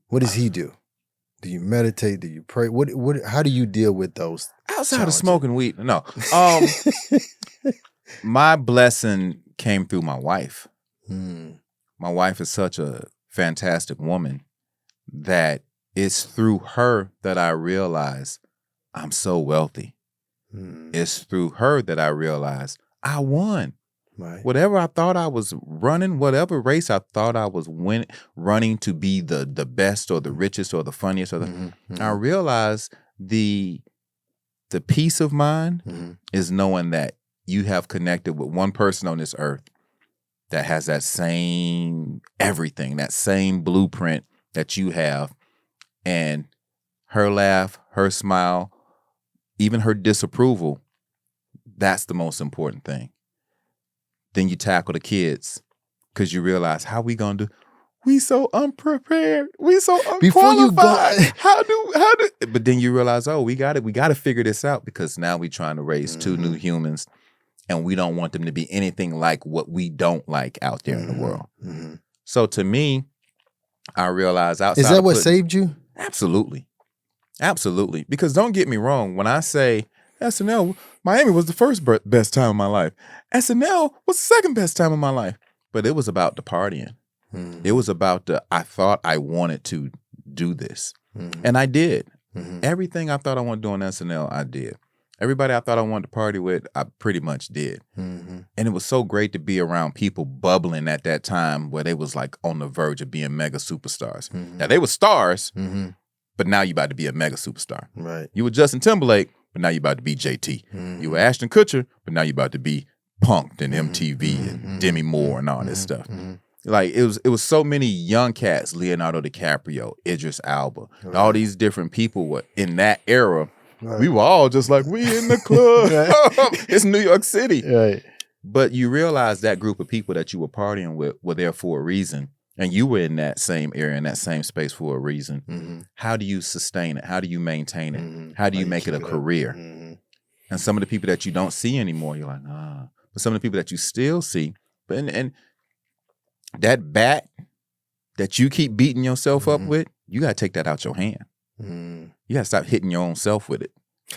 What does he do? Do you meditate? Do you pray? What? How do you deal with those? Outside challenges? of smoking weed, no. My blessing came through my wife. Mm. My wife is such a fantastic woman that it's through her that I realize I'm so wealthy. Mm. It's through her that I realize I won. Right. Whatever I thought I was running, whatever race I thought I was running to be the best or the richest or the funniest or the, Mm-hmm. I realized the peace of mind Mm-hmm. is knowing that you have connected with one person on this earth that has that same everything, that same blueprint that you have. And her laugh, her smile, even her disapproval, that's the most important thing. Then you tackle the kids because you realize how we gonna do. We so unprepared. We so unqualified. Before you go- how do? But then you realize, oh, we got to figure this out because now we're trying to raise two new humans, and we don't want them to be anything like what we don't like out there in the world. Mm-hmm. So to me, I realize outside. Is that of what putting- saved you? Absolutely. Absolutely. Because don't get me wrong, when I say SNL, Miami was the first best time of my life. SNL was the second best time of my life. But it was about the partying. Mm-hmm. It was about I thought I wanted to do this. Mm-hmm. And I did. Mm-hmm. Everything I thought I wanted to do on SNL, I did. Everybody I thought I wanted to party with, I pretty much did. Mm-hmm. And it was so great to be around people bubbling at that time where they was like on the verge of being mega superstars. Mm-hmm. Now they were stars, Mm-hmm. but now you about to be a mega superstar. Right. You were Justin Timberlake, but now you about to be JT. Mm-hmm. You were Ashton Kutcher, but now you about to be Punked and MTV Mm-hmm. and Demi Moore and all this stuff. Mm-hmm. Like it was so many young cats, Leonardo DiCaprio, Idris Elba, Right. all these different people were in that era. Right. We were all just like, we in the club. Right. It's New York City. Right. But you realize that group of people that you were partying with were there for a reason. And you were in that same area, in that same space for a reason. Mm-hmm. How do you sustain it? How do you maintain it? Mm-hmm. How do you make it a keep up? career? Mm-hmm. And some of the people that you don't see anymore, you're like, But some of the people that you still see, and that bat that you keep beating yourself up Mhm. with, you got to take that out your hand. Mm. You got to stop hitting your own self with it.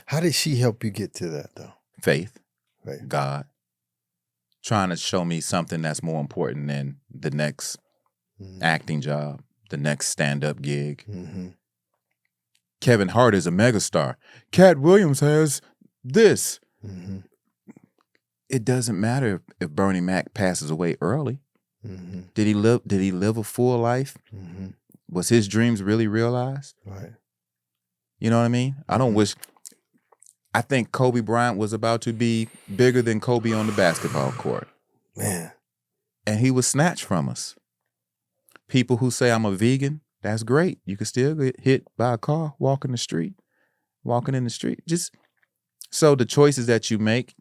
How did she help you get to that though? Faith, Right. God, trying to show me something that's more important than the next Mm-hmm. acting job, the next stand-up gig. Mm-hmm. Kevin Hart is a megastar. Cat Williams has this. Mm-hmm. It doesn't matter if Bernie Mac passes away early. Mm-hmm. Did he live a full life? Mm-hmm. Was his dreams really realized? Right. You know what I mean? I don't Mhm. wish. I think Kobe Bryant was about to be bigger than Kobe on the basketball court, Man. and he was snatched from us. People who say I'm a vegan, that's great. You can still get hit by a car walking in the street. Just so the choices that you make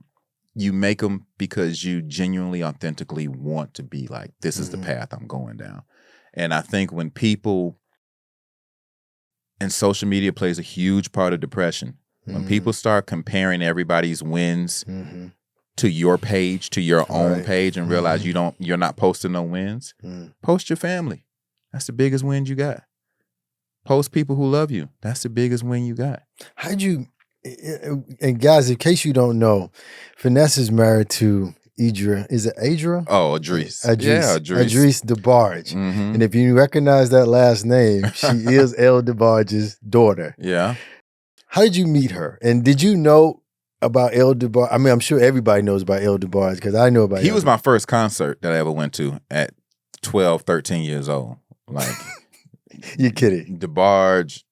them because you genuinely, authentically want to be like, this is the Mhm. path I'm going down. And I think when people, and social media plays a huge part of depression. When Mhm. people start comparing everybody's wins Mm-hmm. to your page, to your own Right. page, and realize you're not posting no wins, Mm. post your family. That's the biggest win you got. Post people who love you. That's the biggest win you got. How'd you? And guys, in case you don't know, Finesse is married to Idra. Is it Adra? Oh, Idris. Idris. Yeah, Idris. Idris DeBarge. Mm-hmm. And if you recognize that last name, she is El DeBarge's daughter. Yeah. How did you meet her? And did you know about El DeBarge? I mean, I'm sure everybody knows about El DeBarge because I know about He El was my first concert that I ever went to at 12, 13 years old. Like You're kidding. DeBarge,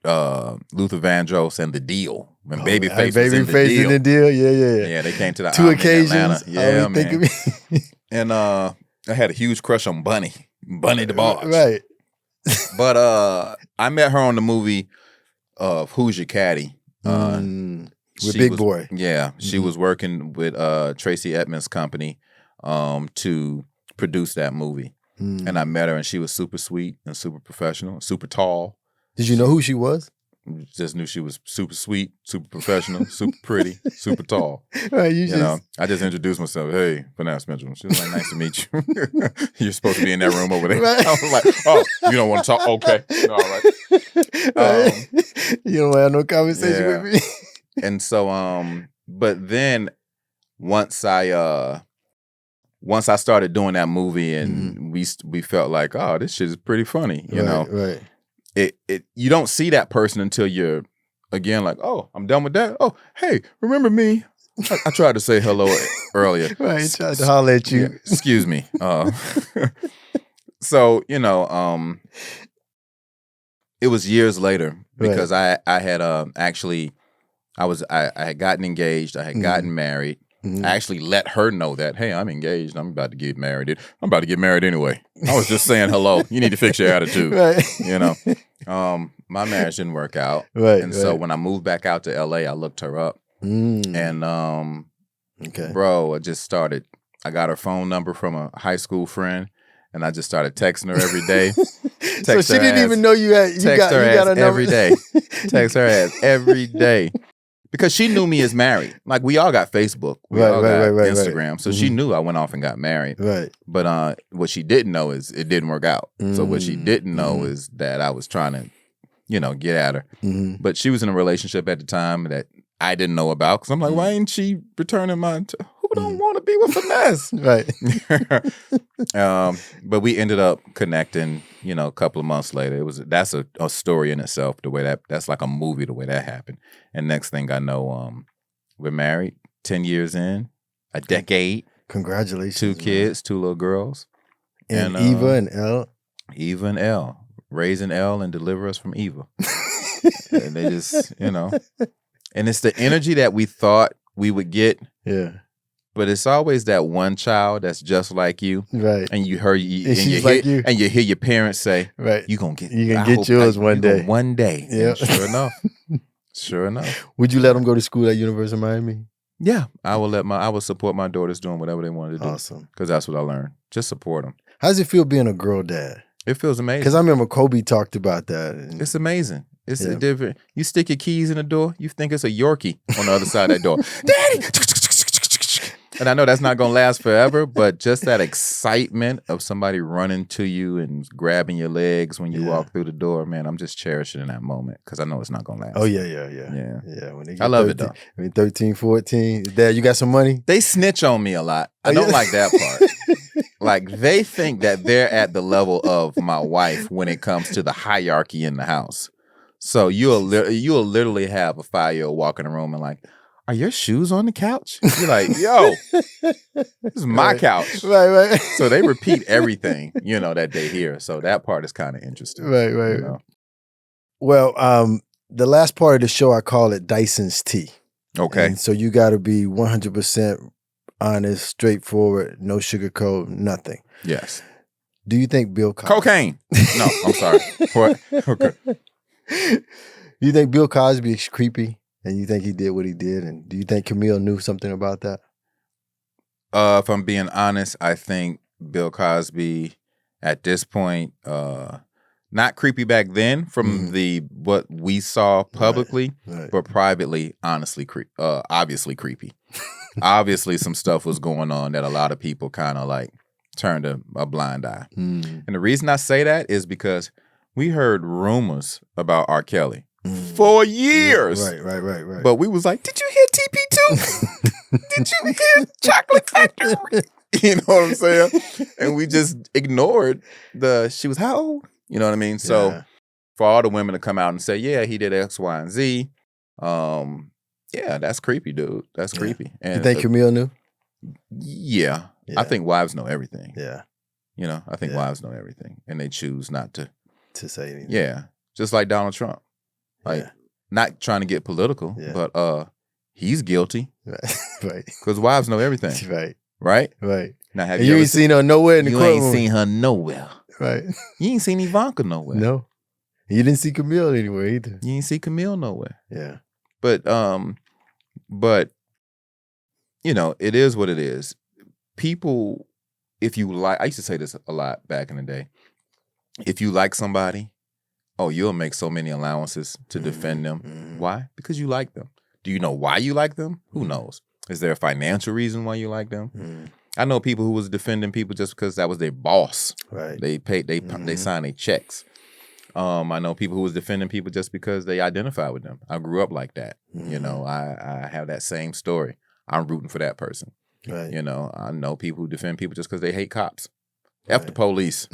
Luther Vandross, and The Deal. When Oh, Babyface was in The Babyface Deal. in the deal. Yeah. Yeah, they came to the Two album in occasions. Atlanta. Yeah, I mean, man. And I had a huge crush on Bunny DeBarge. Right. But I met her on the movie Who's Your Caddy? With she Big was- Boy. Yeah, she was working with Tracy Edmonds' company to produce that movie. Mm. And I met her, and she was super sweet and super professional, super tall. Did you know who she was? Just knew she was super sweet, super professional, super pretty, super tall. Right. You know, I just introduced myself. Hey, Finesse Mitchell. She was like, nice to meet you. You're supposed to be in that room over there. Right. I was like, oh, you don't want to talk? Okay. All right. Right. You don't want to have no conversation yeah. with me. And so, but then once I started doing that movie and we felt like, oh, this shit is pretty funny, you know. Right. It you don't see that person until you're again like, oh, I'm done with that. Oh, hey, remember me? I tried to say hello earlier. Right. He tried to holler at you. Yeah, excuse me. So, you know, it was years later because I had actually I had gotten engaged, I had gotten married. Mhm. I actually let her know that, hey, I'm engaged. I'm about to get married. I'm about to get married anyway. I was just saying hello. You need to fix your attitude. Right. You know, my marriage didn't work out. Right. And so when I moved back out to LA, I looked her up. Mm. And Okay. bro, I got her phone number from a high school friend. And I just started texting her every day. So she didn't even know you had. Text got her her ass number. every day. Text her ass every day. Because she knew me as married. Like, we all got Facebook. We all got Instagram. So she knew I went off and got married. Right. But what she didn't know is it didn't work out. So what she didn't know is that I was trying to, you know, get at her. Mm-hmm. But she was in a relationship at the time that I didn't know about. Because I'm like, why ain't she returning my... Who don't want to be with Finesse? Right. But we ended up connecting, you know, a couple of months later. That's a story in itself, the way that's like a movie, the way that happened. And next thing I know, We're married 10 years in, a decade, Congratulations. 2 man. kids, 2 little girls. And Eva and Elle. Eva and Elle. Raising Elle and deliver us from Eva. And they just, and it's the energy that we thought we would get. Yeah. But it's always that one child that's just like you. Right. And you heard And she's like you. And you hear your parents say, Right. You're gonna get yours one day. One day. Yeah. And sure enough. Sure enough. Would you let them go to school at University of Miami? Yeah. I will support my daughters doing whatever they wanted to do. Awesome. Because that's what I learned. Just support them. How does it feel being a girl dad? It feels amazing. Because I remember Kobe talked about that. And It's amazing. It's Yeah. different. You stick your keys in the door, you think it's a Yorkie on the other side of that door. Daddy! And I know that's not going to last forever, but just that excitement of somebody running to you and grabbing your legs when you Yeah. walk through the door, man, I'm just cherishing that moment because I know it's not going to last. Oh, yeah. Yeah. When they I love it, 13, 13, 14. Dad, you got some money? They snitch on me a lot. I Oh, don't yeah. like that part. Like, they think that they're at the level of my wife when it comes to the hierarchy in the house. So you'll literally have a 5-year-old walk in the room and like, are your shoes on the couch? You're like, yo, this is my couch. Right. So they repeat everything, that they hear. So that part is kind of interesting. Right. you know? Well, the last part of the show, I call it Dyson's Tea. Okay. And so you got to be 100% honest, straightforward, no sugarcoat, nothing. Yes. Do you think Bill Cosby... Cocaine. No, I'm sorry. What? Okay. You think Bill Cosby is creepy? And you think he did what he did? And do you think Camille knew something about that? If I'm being honest, I think Bill Cosby at this point, not creepy back then from what we saw publicly, Right. but privately, honestly, obviously creepy. Obviously, some stuff was going on that a lot of people kind of like turned a blind eye. Mm. And the reason I say that is because we heard rumors about R. Kelly for years. Right. But we was like, did you hear TP2? Did you hear Chocolate Factory? You know what I'm saying? And we just ignored she was how old? You know what I mean? So Yeah. for all the women to come out and say, yeah, he did X, Y, and Z, yeah, that's creepy, dude. That's creepy. And You think Camille knew? yeah. I think wives know everything. Yeah. I think wives know everything. And they choose not to. To say anything. Yeah. Just like Donald Trump. Like, not trying to get political, but he's guilty. Right. Because wives know everything. Right. Right? Now, have And you ever ain't seen her nowhere in the You courtroom. ain't seen her nowhere. Right. You ain't seen Ivanka nowhere. No. You didn't see Camille anywhere either. You ain't see Camille nowhere. Yeah. But it is what it is. People, if you like, I used to say this a lot back in the day. If you like somebody, you'll make so many allowances to defend them. Mm-hmm. Why? Because you like them. Do you know why you like them? Who knows? Is there a financial reason why you like them? Mm-hmm. I know people who was defending people just because that was their boss. Right. They paid. They signed their checks. I know people who was defending people just because they identify with them. I grew up like that. Mm-hmm. I have that same story. I'm rooting for that person. Right. I know people who defend people just because they hate cops. F the police.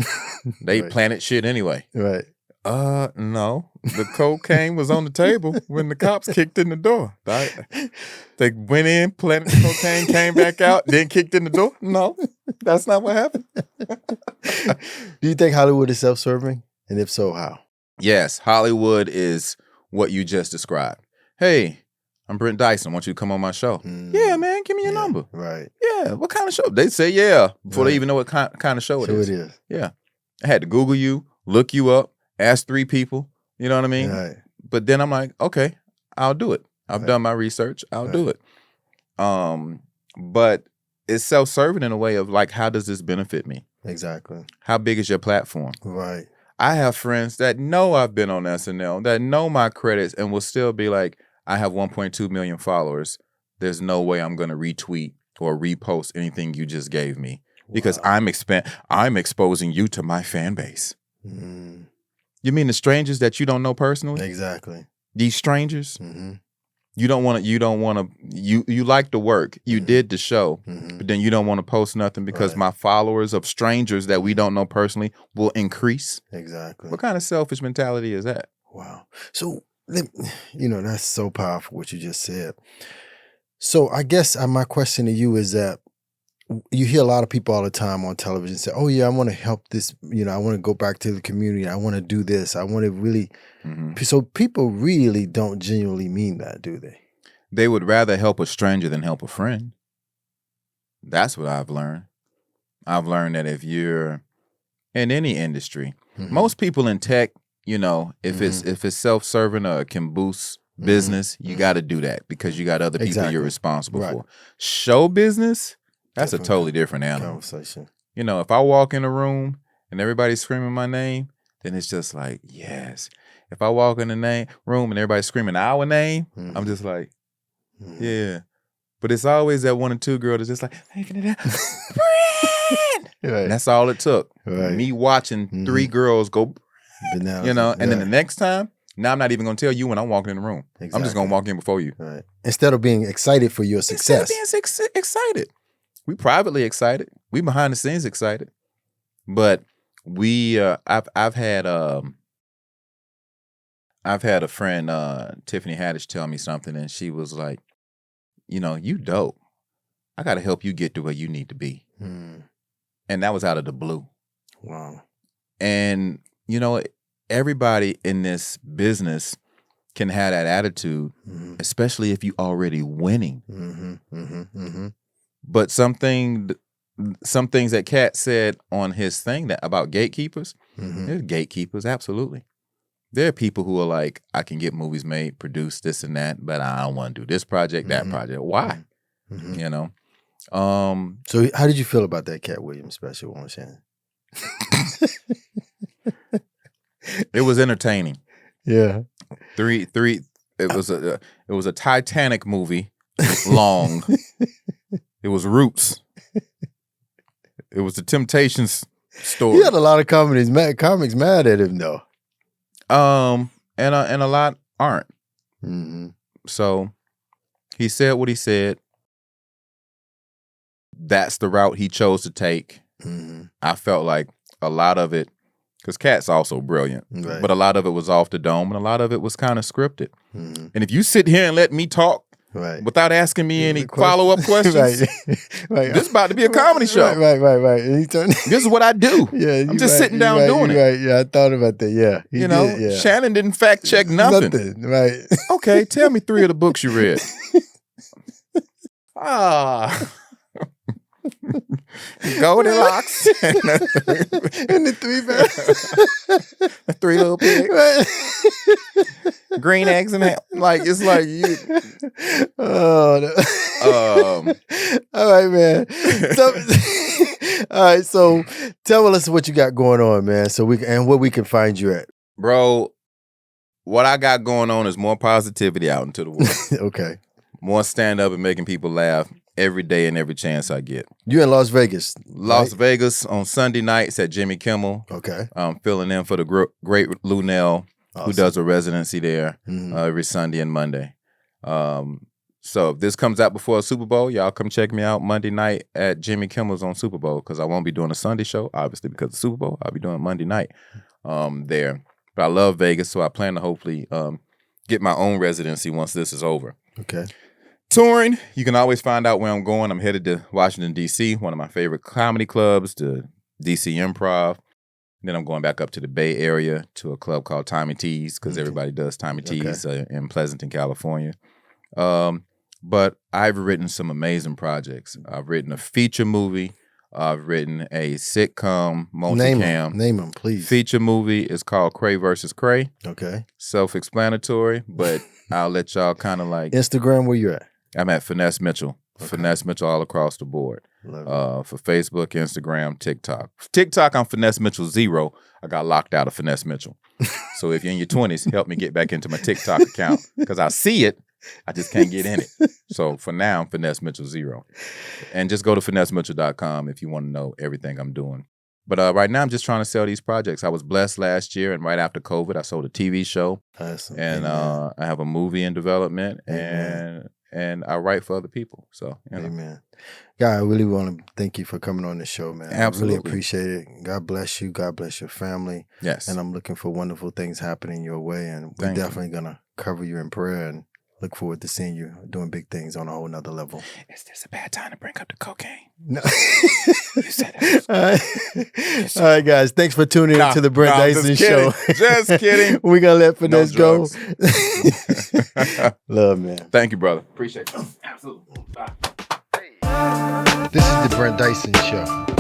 They planted shit anyway. Right. No. The cocaine was on the table when the cops kicked in the door. They went in, planted the cocaine, came back out, then kicked in the door. No, that's not what happened. Do you think Hollywood is self-serving? And if so, how? Yes, Hollywood is what you just described. Hey, I'm Brent Dyson. I want you to come on my show. Yeah, man, give me your number. Right. Yeah, what kind of show? They say yeah before they even know what kind of show it is. So it is. Yeah. I had to Google you, look you up, ask 3 people. You know what I mean? Right. But then I'm like, okay, I'll do it. I've done my research. I'll do it. But it's self-serving in a way of like, how does this benefit me? Exactly. How big is your platform? Right. I have friends that know I've been on SNL, that know my credits, and will still be like, I have 1.2 million followers. There's no way I'm going to retweet or repost anything you just gave me because I'm exposing you to my fan base. Mm. You mean the strangers that you don't know personally? Exactly. These strangers? Mm-hmm. You like the work. You did the show, but then you don't want to post nothing because my followers of strangers that we don't know personally will increase. Exactly. What kind of selfish mentality is that? Wow. So, that's so powerful what you just said. So I guess my question to you is that you hear a lot of people all the time on television say, "Oh yeah, I want to help this. I want to go back to the community. I want to do this. I want to really." Mhm. So people really don't genuinely mean that, do they? They would rather help a stranger than help a friend. That's what I've learned. I've learned that if you're in any industry, Mhm. most people in tech, if Mhm. it's self-serving or can boost Mhm. business, you Mhm. got to do that because you got other people Exactly. you're responsible Right. for. Show business, that's Different a totally different animal. conversation. If I walk in a room and everybody's screaming my name, then it's just like, yes. If I walk in the room and everybody's screaming our name, I'm Mhm. just like, Mhm. yeah. But it's always that one or two girl that's just like, Brent! Right. And that's all it took. Right. Me watching Mhm. 3 girls go, Bananas. and then the Right. next time, now I'm not even going to tell you when I'm walking in the room. I'm just going Exactly. to walk in before you. Right. Instead of being excited for your Instead of success. being excited. We privately excited. We behind the scenes excited. But I've had a friend, Tiffany Haddish, tell me something, and she was like, you dope. I got to help you get to where you need to be. Hmm. And that was out of the blue. Wow. And, everybody in this business can have that attitude, Mm-hmm. especially if you already winning. Mm-hmm. Mm-hmm. Mm-hmm. But some things that Kat said on his thing that about gatekeepers, Mm-hmm. there's gatekeepers, absolutely. There are people who are like, I can get movies made, produce this and that, but I don't want to do this project, that Mhm. project. Why? Mm-hmm. Um, So how did you feel about that Cat Williams special on Shannon? it was entertaining. Yeah. It was a Titanic movie, long. It was Roots. It was the Temptations story. He had a lot of comics mad at him though. And a lot aren't. Mm-hmm. So he said what he said. That's the route he chose to take. Mm-hmm. I felt like a lot of it, because Kat's also brilliant, Right. but a lot of it was off the dome and a lot of it was kind of scripted. Mm-hmm. And if you sit here and let me talk Right. without asking me any The question- follow-up questions, right. this is about to be a comedy show. Right. And he turned. This is what I do. Yeah, I'm just sitting down doing it. Right. Yeah, I thought about that. Yeah. He did, yeah. Shannon didn't fact check nothing. Right. Okay, tell me 3 of the books you read. Goldilocks and And the 3 bears. 3 little pigs, Right. green eggs and ham. Like it's like you. Oh. No. All right, man. All right. So tell us what you got going on, man. So where we can find you at. Bro, what I got going on is more positivity out into the world. Okay. More stand up and making people laugh every day and every chance I get. You in Las Vegas. Las right? Vegas on Sunday nights at Jimmy Kimmel. Okay. I'm filling in for the great Lunell, who Awesome. does a residency there Mhm. every Sunday and Monday. So if this comes out before a Super Bowl, y'all come check me out Monday night at Jimmy Kimmel's on Super Bowl, because I won't be doing a Sunday show, obviously, because of the Super Bowl. I'll be doing Monday night there. But I love Vegas, so I plan to hopefully get my own residency once this is over. Okay. Touring, you can always find out where I'm going. I'm headed to Washington, D.C., one of my favorite comedy clubs, the D.C. Improv. Then I'm going back up to the Bay Area to a club called Tommy T's, because Okay. everybody does Tommy Okay. T's in Pleasanton, California. But I've written some amazing projects. I've written a feature movie. I've written a sitcom, multicam. Name them, please. Feature movie is called Cray versus Cray. Okay. Self-explanatory, but I'll let y'all kind of like. Instagram, where you at? I'm at Finesse Mitchell. Okay. Finesse Mitchell all across the board. Love it. For Facebook, Instagram, TikTok. TikTok, I'm Finesse Mitchell 0. I got locked out of Finesse Mitchell. So if you're in your 20s, help me get back into my TikTok account, because I see it. I just can't get in it. So for now, I'm Finesse Mitchell 0. And just go to finessemitchell.com if you want to know everything I'm doing. But right now, I'm just trying to sell these projects. I was blessed last year, and right after COVID, I sold a TV show. Awesome. And Amen. I have a movie in development, Amen. and I write for other people. So, Amen. God, I really want to thank you for coming on the show, man. Absolutely. I really appreciate it. God bless you. God bless your family. Yes. And I'm looking for wonderful things happening your way. And we're Thank you. definitely going to cover you in prayer and look forward to seeing you doing big things on a whole nother level. Is this a bad time to bring up the cocaine? No. You said it. All right, guys. Thanks for tuning in to the Brent I'm Dyson just Show. kidding. Just kidding. We're going to let Finesse go. drugs. Love, man. Thank you, brother. Appreciate it. Absolutely. Bye. This is the Brent Dyson Show.